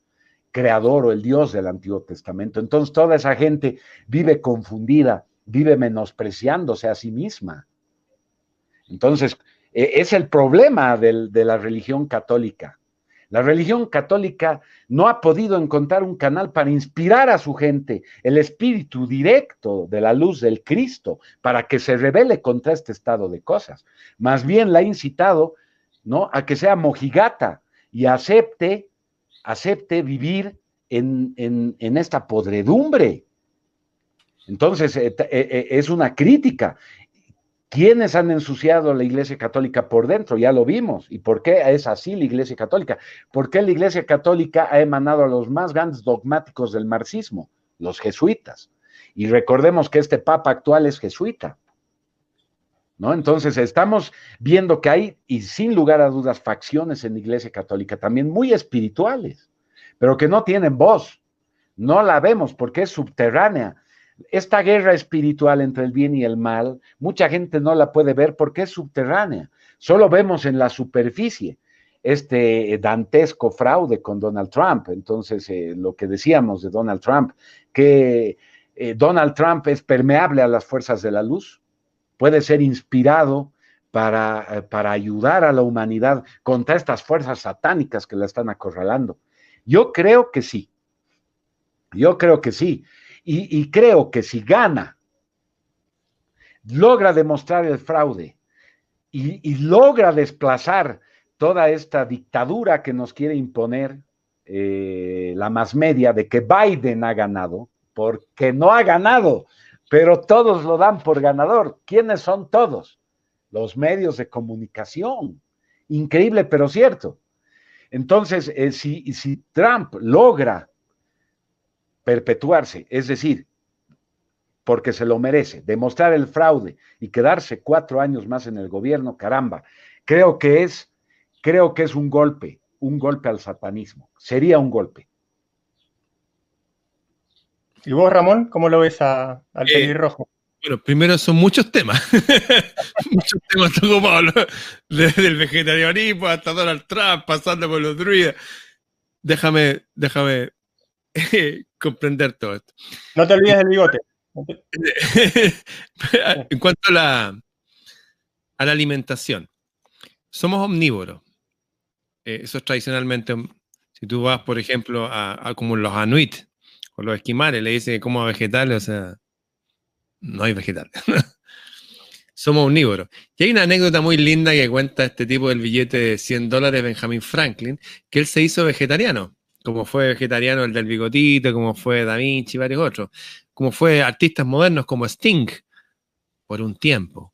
creador o el Dios del Antiguo Testamento. Entonces toda esa gente vive confundida, vive menospreciándose a sí misma. Entonces es el problema de la religión católica. La religión católica no ha podido encontrar un canal para inspirar a su gente el espíritu directo de la luz del Cristo, para que se rebele contra este estado de cosas. Más bien la ha incitado, ¿no?, a que sea mojigata y acepte vivir en esta podredumbre. Entonces, es una crítica. ¿Quiénes han ensuciado la Iglesia Católica por dentro? Ya lo vimos. ¿Y por qué es así la Iglesia Católica? Porque la Iglesia Católica ha emanado a los más grandes dogmáticos del marxismo, los jesuitas. Y recordemos que este papa actual es jesuita, ¿no? Entonces estamos viendo que hay, y sin lugar a dudas, facciones en la Iglesia Católica también muy espirituales, pero que no tienen voz. No la vemos porque es subterránea. Esta guerra espiritual entre el bien y el mal, mucha gente no la puede ver porque es subterránea. Solo vemos en la superficie este dantesco fraude con Donald Trump. Entonces, lo que decíamos de Donald Trump, que Donald Trump es permeable a las fuerzas de la luz, puede ser inspirado para ayudar a la humanidad contra estas fuerzas satánicas que la están acorralando. Yo creo que sí. Y creo que si gana, logra demostrar el fraude y logra desplazar toda esta dictadura que nos quiere imponer la más media de que Biden ha ganado, porque no ha ganado, pero todos lo dan por ganador. ¿Quiénes son todos? Los medios de comunicación. Increíble, pero cierto. Entonces, si Trump logra perpetuarse, es decir, porque se lo merece, demostrar el fraude y quedarse 4 años más en el gobierno, caramba, creo que es un golpe al satanismo, sería un golpe. ¿Y vos, Ramón, cómo lo ves al pelirrojo? Bueno, primero son muchos temas, muchos temas ocupados, ¿no? Desde el vegetarianismo hasta Donald Trump, pasando por los druidas. Déjame comprender todo esto. No te olvides del bigote. En cuanto a la alimentación, somos omnívoros. Eso es tradicionalmente, si tú vas, por ejemplo, a como los anuit o los esquimales, le dicen que coma vegetales, o sea, no hay vegetales. Somos omnívoros. Y hay una anécdota muy linda que cuenta este tipo del billete de $100, Benjamin Franklin, que él se hizo vegetariano, como fue vegetariano el del bigotito, como fue Da Vinci y varios otros, como fue artistas modernos como Sting, por un tiempo.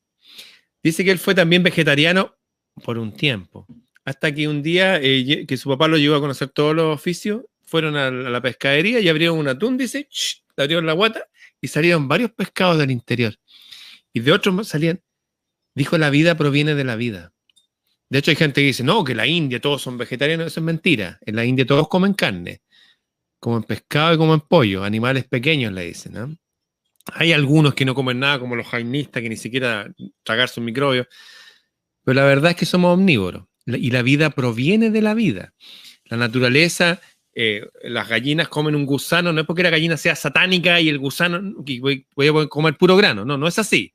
Dice que él fue también vegetariano por un tiempo, hasta que un día que su papá lo llevó a conocer todos los oficios, fueron a la pescadería y abrieron un atún, dice, le abrieron la guata y salieron varios pescados del interior. Y de otros salían, dijo, la vida proviene de la vida. De hecho hay gente que dice, no, que en la India todos son vegetarianos, eso es mentira. En la India todos comen carne, comen pescado y comen pollo, animales pequeños le dicen, ¿no? Hay algunos que no comen nada, como los jainistas, que ni siquiera tragarse un microbio. Pero la verdad es que somos omnívoros. Y la vida proviene de la vida. La naturaleza, las gallinas comen un gusano, no es porque la gallina sea satánica y el gusano, y voy a comer puro grano. No, no es así.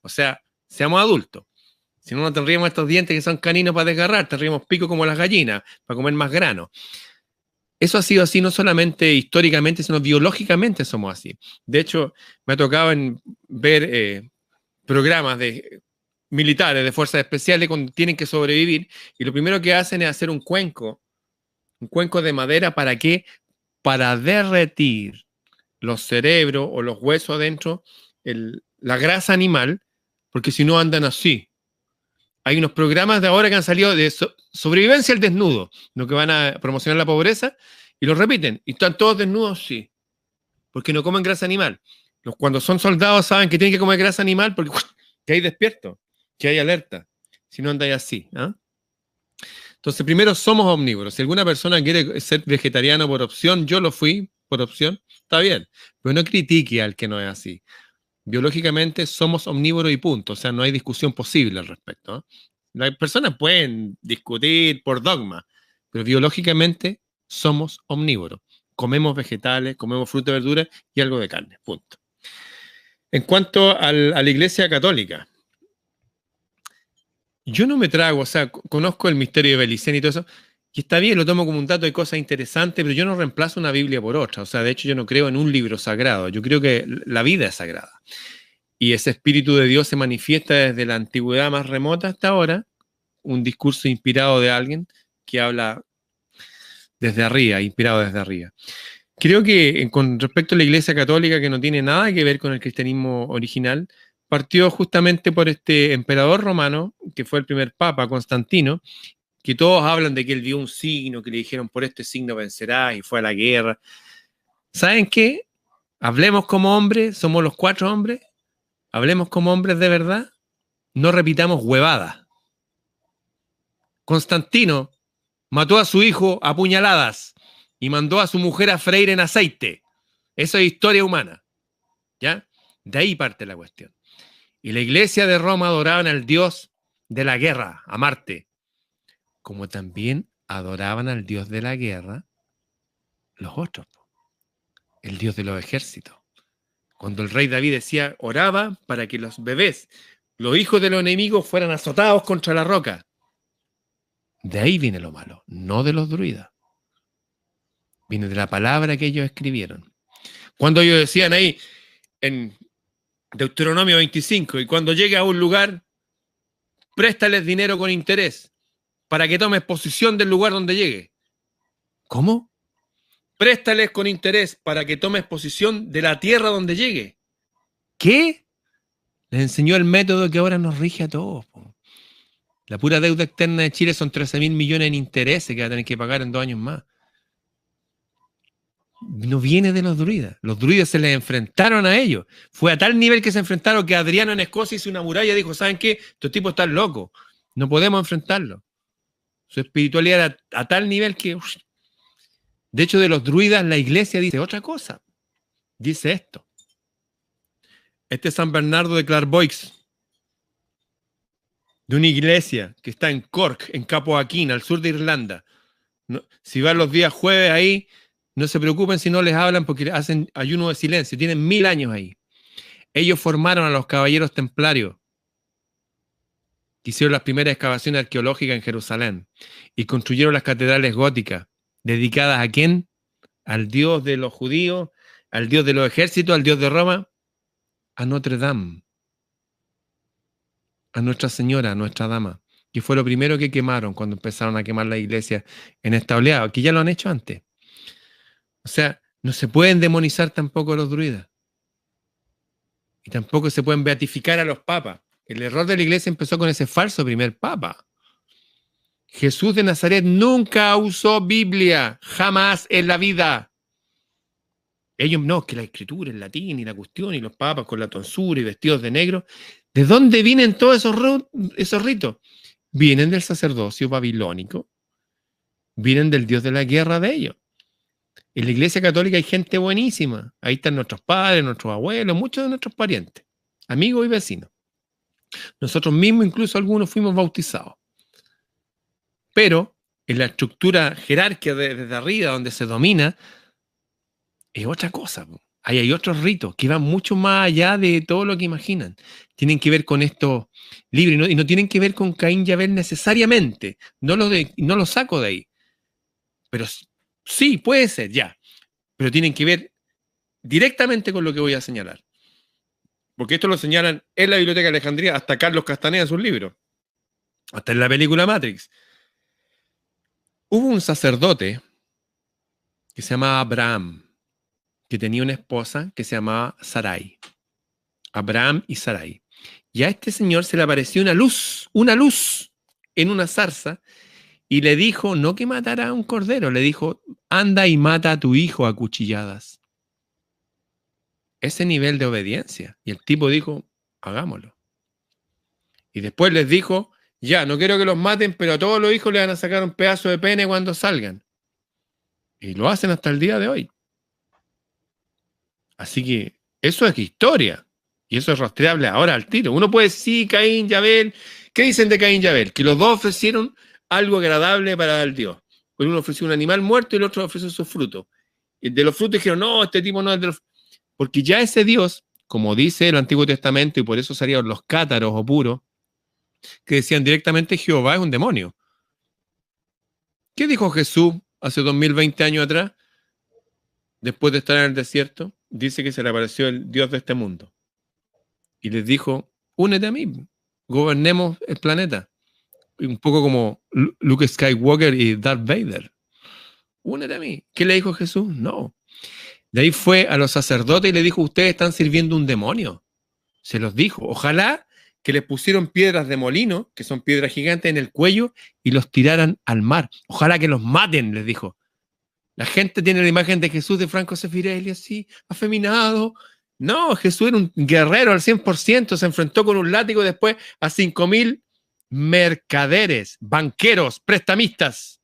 O sea, seamos adultos. Si no, no tendríamos estos dientes que son caninos para desgarrar, tendríamos pico como las gallinas, para comer más grano. Eso ha sido así no solamente históricamente, sino biológicamente somos así. De hecho, me ha tocado ver programas de militares, de fuerzas especiales, cuando tienen que sobrevivir, y lo primero que hacen es hacer un cuenco de madera, ¿para qué? Para derretir los cerebros o los huesos adentro, la grasa animal, porque si no andan así. Hay unos programas de ahora que han salido de sobrevivencia al desnudo, lo que van a promocionar la pobreza, y lo repiten, y están todos desnudos, sí, porque no comen grasa animal. Cuando son soldados saben que tienen que comer grasa animal porque que hay despierto, que hay alerta, si no andáis así. ¿Eh? Entonces, primero, somos omnívoros. Si alguna persona quiere ser vegetariano por opción, yo lo fui por opción, está bien, pero no critique al que no es así. Biológicamente somos omnívoros y punto, o sea, no hay discusión posible al respecto. ¿Eh? Las personas pueden discutir por dogma, pero biológicamente somos omnívoros. Comemos vegetales, comemos fruta y verdura y algo de carne, punto. En cuanto a la Iglesia Católica, yo no me trago, o sea, conozco el misterio de Belicén y todo eso, y está bien, lo tomo como un dato de cosas interesantes, pero yo no reemplazo una Biblia por otra. O sea, de hecho yo no creo en un libro sagrado. Yo creo que la vida es sagrada. Y ese Espíritu de Dios se manifiesta desde la antigüedad más remota hasta ahora. Un discurso inspirado de alguien que habla desde arriba, inspirado desde arriba. Creo que con respecto a la Iglesia Católica, que no tiene nada que ver con el cristianismo original, partió justamente por este emperador romano, que fue el primer papa, Constantino, que todos hablan de que él vio un signo, que le dijeron por este signo vencerás y fue a la guerra. ¿Saben qué? Hablemos como hombres, somos los 4 hombres, hablemos como hombres de verdad, no repitamos huevadas. Constantino mató a su hijo a puñaladas y mandó a su mujer a freír en aceite. Eso es historia humana. ¿Ya? De ahí parte la cuestión. Y la iglesia de Roma adoraban al dios de la guerra, a Marte, como también adoraban al dios de la guerra los otros, el dios de los ejércitos. Cuando el rey David decía, oraba para que los bebés, los hijos de los enemigos, fueran azotados contra la roca. De ahí viene lo malo, no de los druidas. Viene de la palabra que ellos escribieron. Cuando ellos decían ahí, en Deuteronomio 25, y cuando llegue a un lugar, préstales dinero con interés para que tomes posesión del lugar donde llegue. ¿Cómo? Préstales con interés para que tomes posesión de la tierra donde llegue. ¿Qué? Les enseñó el método que ahora nos rige a todos. Po. La pura deuda externa de Chile son 13.000 millones en intereses que va a tener que pagar en 2 años más. No viene de los druidas. Los druidas se les enfrentaron a ellos. Fue a tal nivel que se enfrentaron que Adriano en Escocia hizo una muralla y dijo, ¿saben qué? Estos tipos están locos. No podemos enfrentarlos. Su espiritualidad era a tal nivel que... De hecho, de los druidas, la iglesia dice otra cosa. Dice esto. Este es San Bernardo de Clairvaux, de una iglesia que está en Cork, en Capo Aquín, al sur de Irlanda. No, si van los días jueves ahí, no se preocupen si no les hablan porque hacen ayuno de silencio. Tienen 1000 años ahí. Ellos formaron a los caballeros templarios, que hicieron las primeras excavaciones arqueológicas en Jerusalén y construyeron las catedrales góticas, dedicadas ¿a quién? Al Dios de los judíos, al Dios de los ejércitos, al Dios de Roma, a Notre Dame, a Nuestra Señora, a Nuestra Dama, que fue lo primero que quemaron cuando empezaron a quemar la iglesia en esta oleada, que ya lo han hecho antes. O sea, no se pueden demonizar tampoco a los druidas. Y tampoco se pueden beatificar a los papas. El error de la iglesia empezó con ese falso primer papa. Jesús de Nazaret nunca usó Biblia, jamás en la vida. Ellos no, que la escritura en latín y la cuestión y los papas con la tonsura y vestidos de negro. ¿De dónde vienen todos esos ritos? Vienen del sacerdocio babilónico. Vienen del Dios de la guerra de ellos. En la iglesia católica hay gente buenísima. Ahí están nuestros padres, nuestros abuelos, muchos de nuestros parientes, amigos y vecinos. Nosotros mismos, incluso algunos, fuimos bautizados. Pero en la estructura jerárquica desde arriba, donde se domina, es otra cosa. Ahí hay otros ritos que van mucho más allá de todo lo que imaginan. Tienen que ver con esto libre y no tienen que ver con Caín y Abel necesariamente. No lo saco de ahí. Pero sí, puede ser, ya. Pero tienen que ver directamente con lo que voy a señalar. Porque esto lo señalan en la Biblioteca de Alejandría, hasta Carlos Castaneda en sus libros, hasta en la película Matrix. Hubo un sacerdote que se llamaba Abraham, que tenía una esposa que se llamaba Sarai. Abraham y Sarai. Y a este señor se le apareció una luz en una zarza, y le dijo, no que matara a un cordero, le dijo, anda y mata a tu hijo a cuchilladas. Ese nivel de obediencia. Y el tipo dijo, hagámoslo. Y después les dijo, ya, no quiero que los maten, pero a todos los hijos le van a sacar un pedazo de pene cuando salgan. Y lo hacen hasta el día de hoy. Así que eso es historia. Y eso es rastreable ahora al tiro. Uno puede decir, sí, Caín y Abel. ¿Qué dicen de Caín y Abel? Que los dos ofrecieron algo agradable para el Dios. Uno ofreció un animal muerto y el otro ofreció sus frutos. Y de los frutos dijeron, no, este tipo no es de los... Porque ya ese Dios, como dice el Antiguo Testamento, y por eso salieron los cátaros o puros, que decían directamente Jehová es un demonio. ¿Qué dijo Jesús hace 2020 años atrás? Después de estar en el desierto, dice que se le apareció el Dios de este mundo. Y les dijo, únete a mí, gobernemos el planeta. Un poco como Luke Skywalker y Darth Vader. Únete a mí. ¿Qué le dijo Jesús? No. De ahí fue a los sacerdotes y le dijo, ustedes están sirviendo un demonio. Se los dijo. Ojalá que les pusieron piedras de molino, que son piedras gigantes, en el cuello y los tiraran al mar. Ojalá que los maten, les dijo. La gente tiene la imagen de Jesús de Franco Sefirelli, así, afeminado. No, Jesús era un guerrero al 100%, se enfrentó con un látigo después a 5.000 mercaderes, banqueros, prestamistas.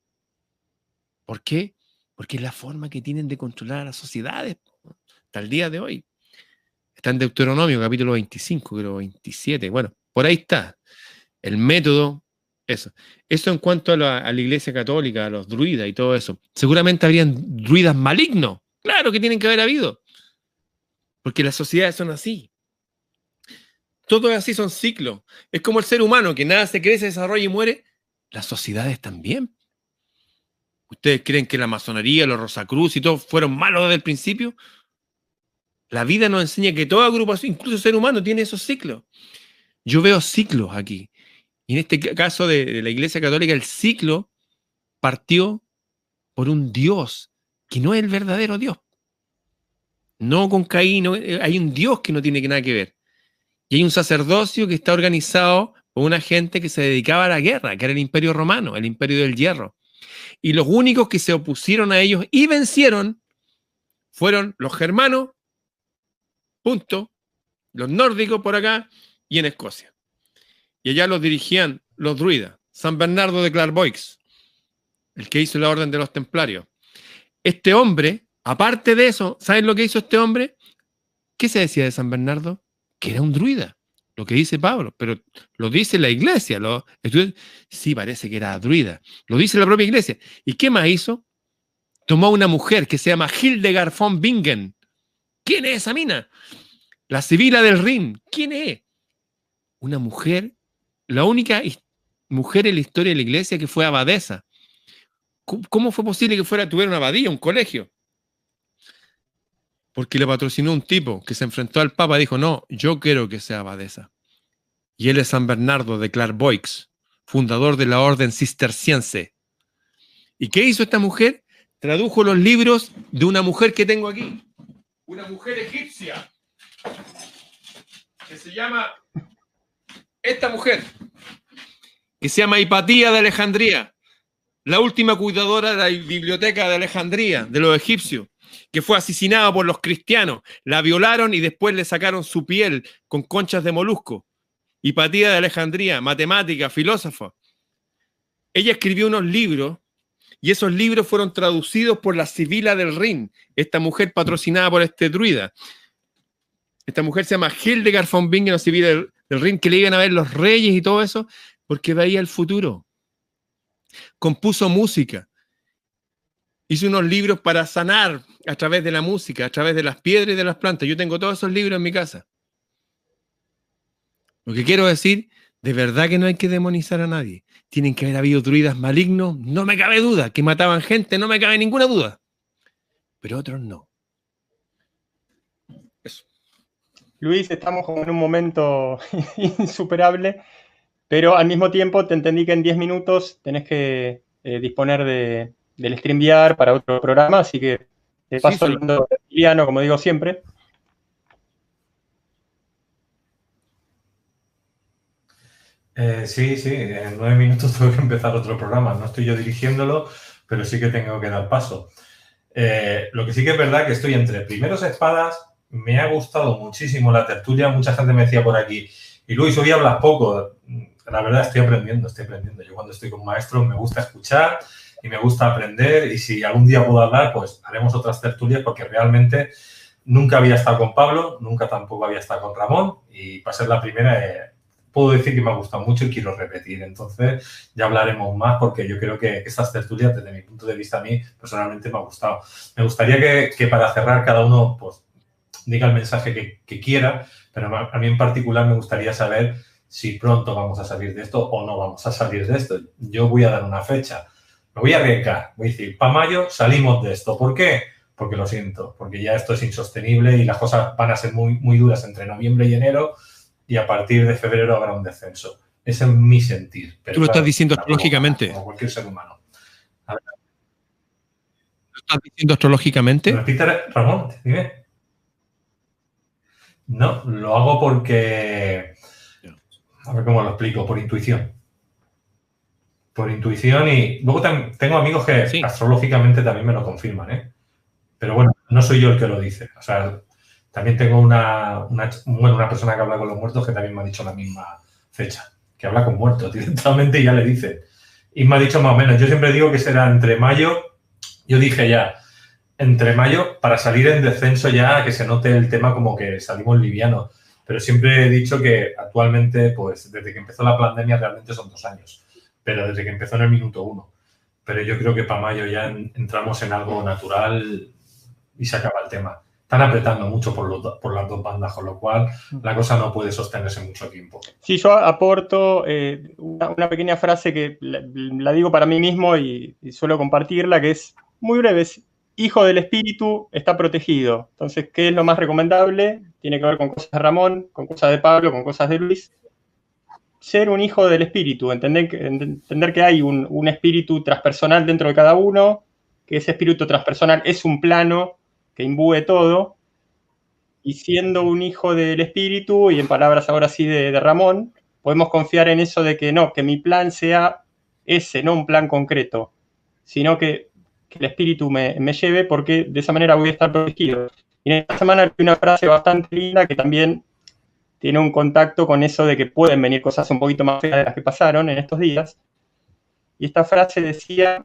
¿Por qué? Porque es la forma que tienen de controlar a las sociedades hasta el día de hoy. Está en Deuteronomio, capítulo 25, creo 27. Bueno, por ahí está. El método, eso. Eso en cuanto a la iglesia católica, a los druidas y todo eso. Seguramente habrían druidas malignos. Claro que tienen que haber habido. Porque las sociedades son así. Todo es así, son ciclos. Es como el ser humano, que nace, crece, desarrolla y muere. Las sociedades también. ¿Ustedes creen que la masonería, los Rosacruz y todo fueron malos desde el principio? La vida nos enseña que toda agrupación, incluso el ser humano, tiene esos ciclos. Yo veo ciclos aquí. Y en este caso de la Iglesia Católica, el ciclo partió por un Dios que no es el verdadero Dios. No con Caín, no, hay un Dios que no tiene nada que ver. Y hay un sacerdocio que está organizado por una gente que se dedicaba a la guerra, que era el Imperio Romano, el Imperio del Hierro. Y los únicos que se opusieron a ellos y vencieron fueron los germanos, punto, los nórdicos por acá y en Escocia. Y allá los dirigían los druidas, San Bernardo de Clairvaux, el que hizo la orden de los templarios. Este hombre, aparte de eso, ¿saben lo que hizo este hombre? ¿Qué se decía de San Bernardo? Que era un druida, lo que dice Pablo, pero lo dice la iglesia. Sí, parece que era druida. Lo dice la propia iglesia. ¿Y qué más hizo? Tomó a una mujer que se llama Hildegard von Bingen. ¿Quién es esa mina? La Sibila del Rin, ¿quién es? Una mujer, la única mujer en la historia de la iglesia que fue abadesa. ¿Cómo fue posible que tuviera una abadía, un colegio? Porque le patrocinó un tipo que se enfrentó al Papa y dijo, no, yo quiero que sea abadesa. Y él es San Bernardo de Clairvaux, fundador de la orden cisterciense. ¿Y qué hizo esta mujer? Tradujo los libros de una mujer que tengo aquí. Una mujer egipcia. Que se llama... Esta mujer. Que se llama Hipatía de Alejandría. La última cuidadora de la biblioteca de Alejandría, de los egipcios. Que fue asesinada por los cristianos. La violaron y después le sacaron su piel con conchas de molusco. Hipatía de Alejandría, matemática, filósofa. Ella escribió unos libros y esos libros fueron traducidos por la Sibila del Rin, esta mujer patrocinada por este druida. Esta mujer se llama Hildegard von Bingen, la Sibila del Rin, que le iban a ver los reyes y todo eso, porque veía el futuro. Compuso música. Hizo unos libros para sanar a través de la música, a través de las piedras y de las plantas. Yo tengo todos esos libros en mi casa. Lo que quiero decir, de verdad que no hay que demonizar a nadie. Tienen que haber habido druidas malignos, no me cabe duda, que mataban gente, no me cabe ninguna duda. Pero otros no. Eso. Luis, estamos como en un momento insuperable, pero al mismo tiempo te entendí que en 10 minutos tenés que disponer del StreamYard para otro programa, así que te paso el mando reptiliano, como digo siempre. Sí, en 9 minutos tengo que empezar otro programa. No estoy yo dirigiéndolo, pero sí que tengo que dar paso. Lo que sí que es verdad que estoy entre primeros espadas. Me ha gustado muchísimo la tertulia. Mucha gente me decía por aquí, y Luis, hoy hablas poco. La verdad, estoy aprendiendo. Yo cuando estoy con maestros me gusta escuchar y me gusta aprender. Y si algún día puedo hablar, pues haremos otras tertulias, porque realmente nunca había estado con Pablo, nunca tampoco había estado con Ramón. Y para ser la primera... puedo decir que me ha gustado mucho y quiero repetir. Entonces, ya hablaremos más, porque yo creo que estas tertulias, desde mi punto de vista, a mí personalmente me ha gustado. Me gustaría que para cerrar cada uno pues diga el mensaje que quiera, pero a mí en particular me gustaría saber si pronto vamos a salir de esto o no vamos a salir de esto. Yo voy a dar una fecha. Me voy a arriesgar. Voy a decir, para mayo salimos de esto. ¿Por qué? Porque lo siento, porque ya esto es insostenible y las cosas van a ser muy, muy duras entre noviembre y enero. Y a partir de febrero habrá un descenso. Ese es mi sentir. Pero tú lo estás diciendo astrológicamente. Como cualquier ser humano. ¿Lo estás diciendo astrológicamente? Repite, Ramón, dime. No, lo hago porque... A ver cómo lo explico. Por intuición. Por intuición, y luego tengo amigos que astrológicamente también me lo confirman, ¿eh? Pero bueno, no soy yo el que lo dice. O sea... También tengo una persona que habla con los muertos que también me ha dicho la misma fecha, que habla con muertos directamente y ya le dice. Y me ha dicho más o menos, yo siempre digo que será entre mayo, yo dije ya, entre mayo para salir en descenso ya, que se note el tema como que salimos livianos. Pero siempre he dicho que actualmente, pues desde que empezó la pandemia realmente son 2 años, pero desde que empezó en el minuto 1. Pero yo creo que para mayo ya entramos en algo natural y se acaba el tema. Están apretando mucho por las dos bandas, con lo cual la cosa no puede sostenerse mucho tiempo. Sí, yo aporto una pequeña frase que la digo para mí mismo y suelo compartirla, que es muy breve. Es, hijo del espíritu está protegido. Entonces, ¿qué es lo más recomendable? Tiene que ver con cosas de Ramón, con cosas de Pablo, con cosas de Luis. Ser un hijo del espíritu, entender que hay un espíritu transpersonal dentro de cada uno, que ese espíritu transpersonal es un plano que imbue todo, y siendo un hijo del espíritu, y en palabras ahora sí de Ramón, podemos confiar en eso de que no, que mi plan sea ese, no un plan concreto, sino que el espíritu me lleve, porque de esa manera voy a estar protegido. Y en esta semana hay una frase bastante linda que también tiene un contacto con eso de que pueden venir cosas un poquito más feas de las que pasaron en estos días. Y esta frase decía...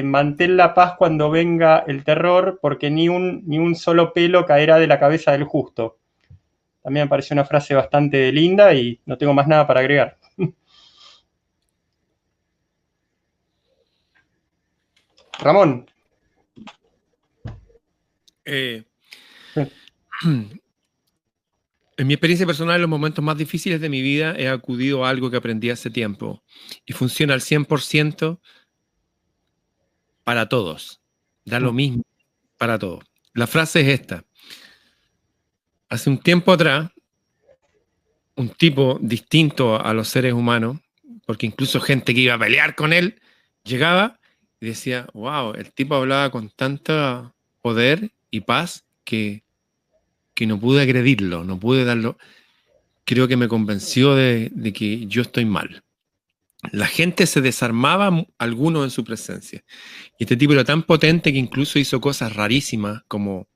mantén la paz cuando venga el terror, porque ni un solo pelo caerá de la cabeza del justo. También me pareció una frase bastante linda y no tengo más nada para agregar. Ramón. En mi experiencia personal, en los momentos más difíciles de mi vida, he acudido a algo que aprendí hace tiempo y funciona al 100% para todos. Da lo mismo para todos. La frase es esta. Hace un tiempo atrás, un tipo distinto a los seres humanos, porque incluso gente que iba a pelear con él, llegaba y decía, wow, el tipo hablaba con tanto poder y paz que no pude agredirlo, no pude darlo. Creo que me convenció de que yo estoy mal. La gente se desarmaba, algunos en su presencia. Y este tipo era tan potente que incluso hizo cosas rarísimas como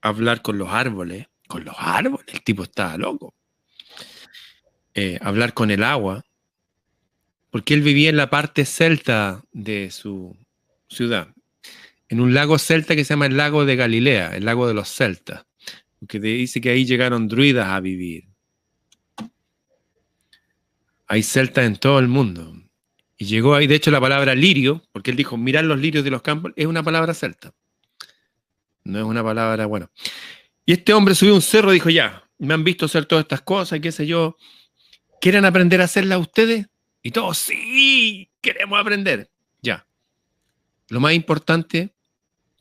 hablar con los árboles. Con los árboles, el tipo estaba loco. Hablar con el agua, porque él vivía en la parte celta de su ciudad, en un lago celta que se llama el lago de Galilea, el lago de los celtas, que dice que ahí llegaron druidas a vivir. Hay celtas en todo el mundo. Y llegó ahí, de hecho, la palabra lirio, porque él dijo, mirad los lirios de los campos, es una palabra celta. No es una palabra, bueno. Y este hombre subió un cerro y dijo, ya, me han visto hacer todas estas cosas, qué sé yo. ¿Quieren aprender a hacerlas ustedes? Y todos, sí, queremos aprender. Ya. Lo más importante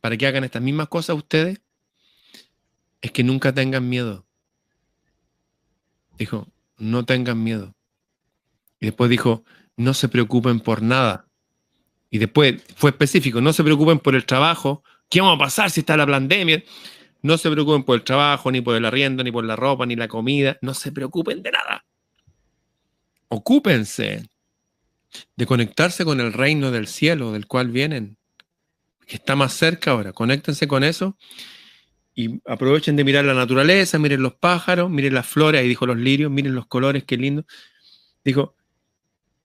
para que hagan estas mismas cosas ustedes es que nunca tengan miedo. Dijo, no tengan miedo. Y después dijo, no se preocupen por nada. Y después fue específico, no se preocupen por el trabajo. ¿Qué vamos a pasar si está la pandemia? No se preocupen por el trabajo, ni por el arriendo, ni por la ropa, ni la comida. No se preocupen de nada. Ocúpense de conectarse con el reino del cielo del cual vienen, que está más cerca ahora. Conéctense con eso y aprovechen de mirar la naturaleza, miren los pájaros, miren las flores, ahí dijo los lirios, miren los colores, qué lindo. Dijo,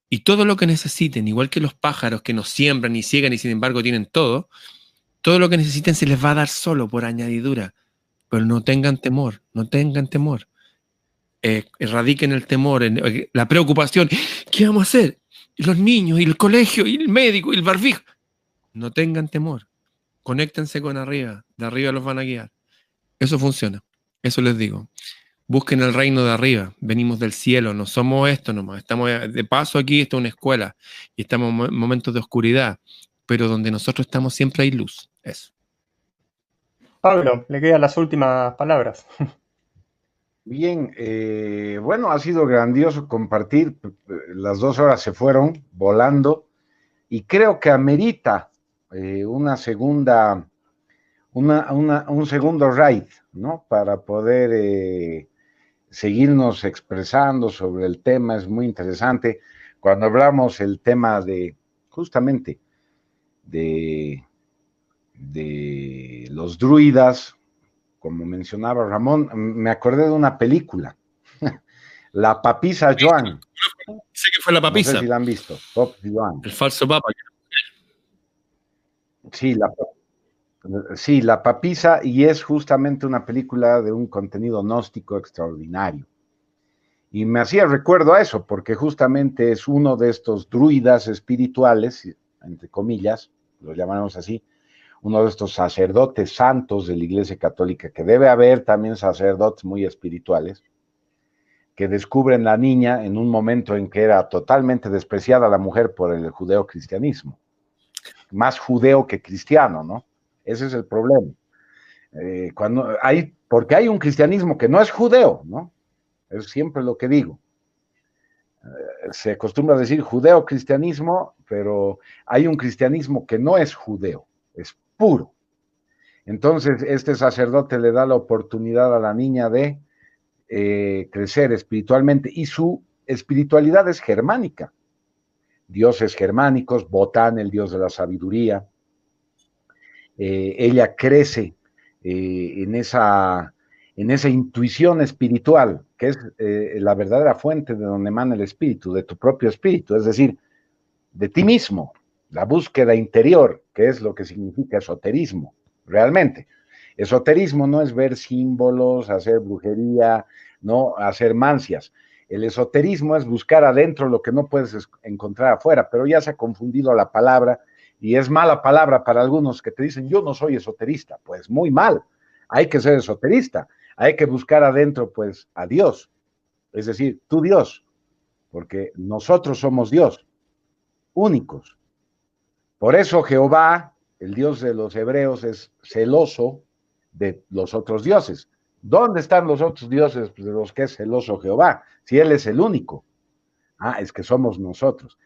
y todo lo que necesiten, igual que los pájaros que nos siembran y ciegan y sin embargo tienen todo lo que necesiten se les va a dar solo por añadidura, pero no tengan temor, no tengan temor. Erradiquen el temor, la preocupación. ¿Qué vamos a hacer? Y los niños, y el colegio, y el médico, y el barbijo. No tengan temor. Conéctense con arriba. De arriba los van a guiar. Eso funciona. Eso les digo. Busquen el reino de arriba. Venimos del cielo. No somos esto nomás. Estamos de paso aquí. Esto es una escuela. Y estamos en momentos de oscuridad. Pero donde nosotros estamos siempre hay luz. Eso. Pablo, le quedan las últimas palabras. Bien, bueno, ha sido grandioso compartir. Las 2 horas se fueron volando y creo que amerita un segundo raid, ¿no? Para poder seguirnos expresando sobre el tema. Es muy interesante. Cuando hablamos el tema de, justamente, de los druidas, como mencionaba Ramón, me acordé de una película, La Papisa Joan. Sé que fue La Papisa. No sé si la han visto. Pop Joan. El falso papa. Sí, La Papisa, y es justamente una película de un contenido gnóstico extraordinario. Y me hacía recuerdo a eso, porque justamente es uno de estos druidas espirituales, entre comillas, los llamaremos así, uno de estos sacerdotes santos de la Iglesia Católica, que debe haber también sacerdotes muy espirituales, que descubren la niña en un momento en que era totalmente despreciada la mujer por el judeocristianismo. Más judeo que cristiano, ¿no? Ese es el problema. Porque hay un cristianismo que no es judeo, ¿no? Es siempre lo que digo. Se acostumbra a decir judeo-cristianismo, pero hay un cristianismo que no es judeo, es puro. Entonces, este sacerdote le da la oportunidad a la niña de crecer espiritualmente, y su espiritualidad es germánica. Dioses germánicos, Botán, el dios de la sabiduría. Ella crece en esa intuición espiritual, que es la verdadera fuente de donde emana el espíritu, de tu propio espíritu, es decir, de ti mismo, la búsqueda interior, que es lo que significa esoterismo, realmente. Esoterismo no es ver símbolos, hacer brujería, no hacer mancias. El esoterismo es buscar adentro lo que no puedes encontrar afuera, pero ya se ha confundido la palabra, y es mala palabra para algunos que te dicen, yo no soy esoterista. Pues muy mal, hay que ser esoterista, hay que buscar adentro, pues, a Dios. Es decir, tu Dios, porque nosotros somos Dios, únicos. Por eso Jehová, el Dios de los hebreos, es celoso de los otros dioses. ¿Dónde están los otros dioses de los que es celoso Jehová? Si Él es el único. Es que somos nosotros.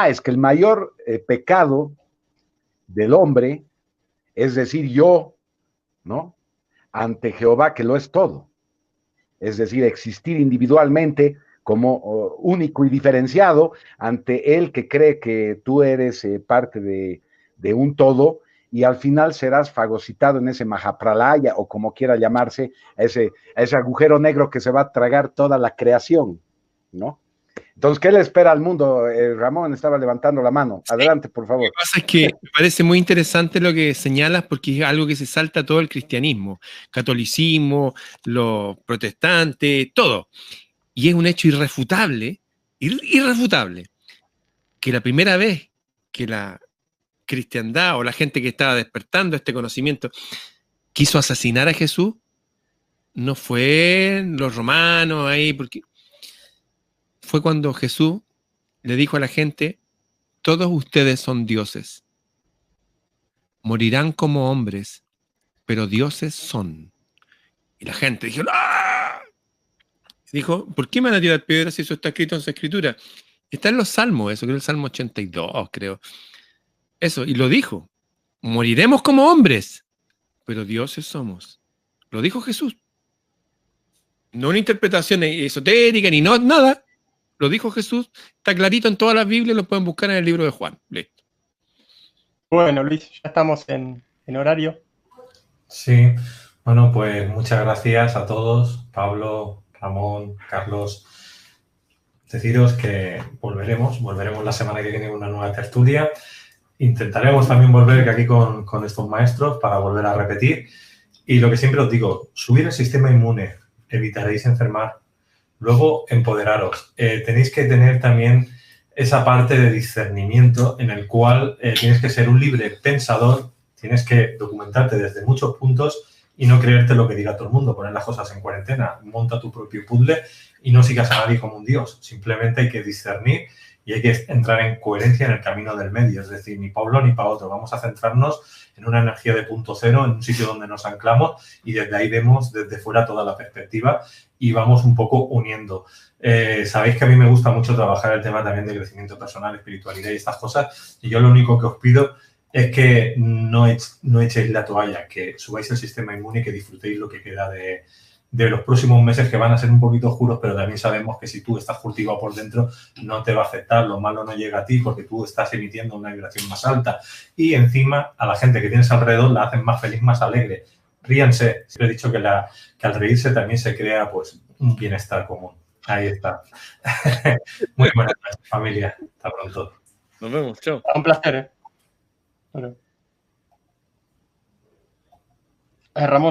Es que el mayor pecado del hombre es decir yo, ¿no? Ante Jehová, que lo es todo. Es decir, existir individualmente como único y diferenciado ante Él, que cree que tú eres parte de un todo, y al final serás fagocitado en ese Mahapralaya, o como quiera llamarse, a ese agujero negro que se va a tragar toda la creación, ¿no? Entonces, ¿qué le espera al mundo? Ramón estaba levantando la mano. Adelante, por favor. Lo que pasa es que me parece muy interesante lo que señalas, porque es algo que se salta a todo el cristianismo, catolicismo, los protestantes, todo. Y es un hecho irrefutable, que la primera vez que la cristiandad o la gente que estaba despertando este conocimiento quiso asesinar a Jesús, no fue los romanos ahí, porque fue cuando Jesús le dijo a la gente: todos ustedes son dioses, morirán como hombres, pero dioses son. Y la gente dijo: ¡ah! Dijo: ¿por qué me van a tirar piedras si eso está escrito en su escritura? Está en los salmos, eso, creo, el Salmo 82, creo. Eso, y lo dijo: moriremos como hombres, pero dioses somos. Lo dijo Jesús. No una interpretación esotérica ni nada. Lo dijo Jesús, está clarito en todas las Biblias, lo pueden buscar en el libro de Juan. Listo. Bueno, Luis, ya estamos en horario. Sí, bueno, pues muchas gracias a todos, Pablo, Ramón, Carlos. Deciros que volveremos la semana que viene con una nueva tertulia. Intentaremos también volver aquí con estos maestros para volver a repetir. Y lo que siempre os digo, subir el sistema inmune, evitaréis enfermar. Luego, empoderaros. Tenéis que tener también esa parte de discernimiento en el cual tienes que ser un libre pensador, tienes que documentarte desde muchos puntos y no creerte lo que diga todo el mundo, poner las cosas en cuarentena, monta tu propio puzzle y no sigas a nadie como un dios. Simplemente hay que discernir y hay que entrar en coherencia en el camino del medio. Es decir, ni para uno ni para otro. Vamos a centrarnos en una energía de punto cero, en un sitio donde nos anclamos y desde ahí vemos desde fuera toda la perspectiva y vamos un poco uniendo. Sabéis que a mí me gusta mucho trabajar el tema también de crecimiento personal, espiritualidad y estas cosas, y yo lo único que os pido es que no echéis la toalla, que subáis el sistema inmune y que disfrutéis lo que queda de los próximos meses, que van a ser un poquito oscuros, pero también sabemos que si tú estás cultivado por dentro no te va a afectar, lo malo no llega a ti porque tú estás emitiendo una vibración más alta y encima a la gente que tienes alrededor la hacen más feliz, más alegre. Ríanse, siempre he dicho que al reírse también se crea pues un bienestar común. Ahí está. Muy buenas noches, familia. Hasta pronto. Nos vemos, chao. Un placer. Bueno. Ramón.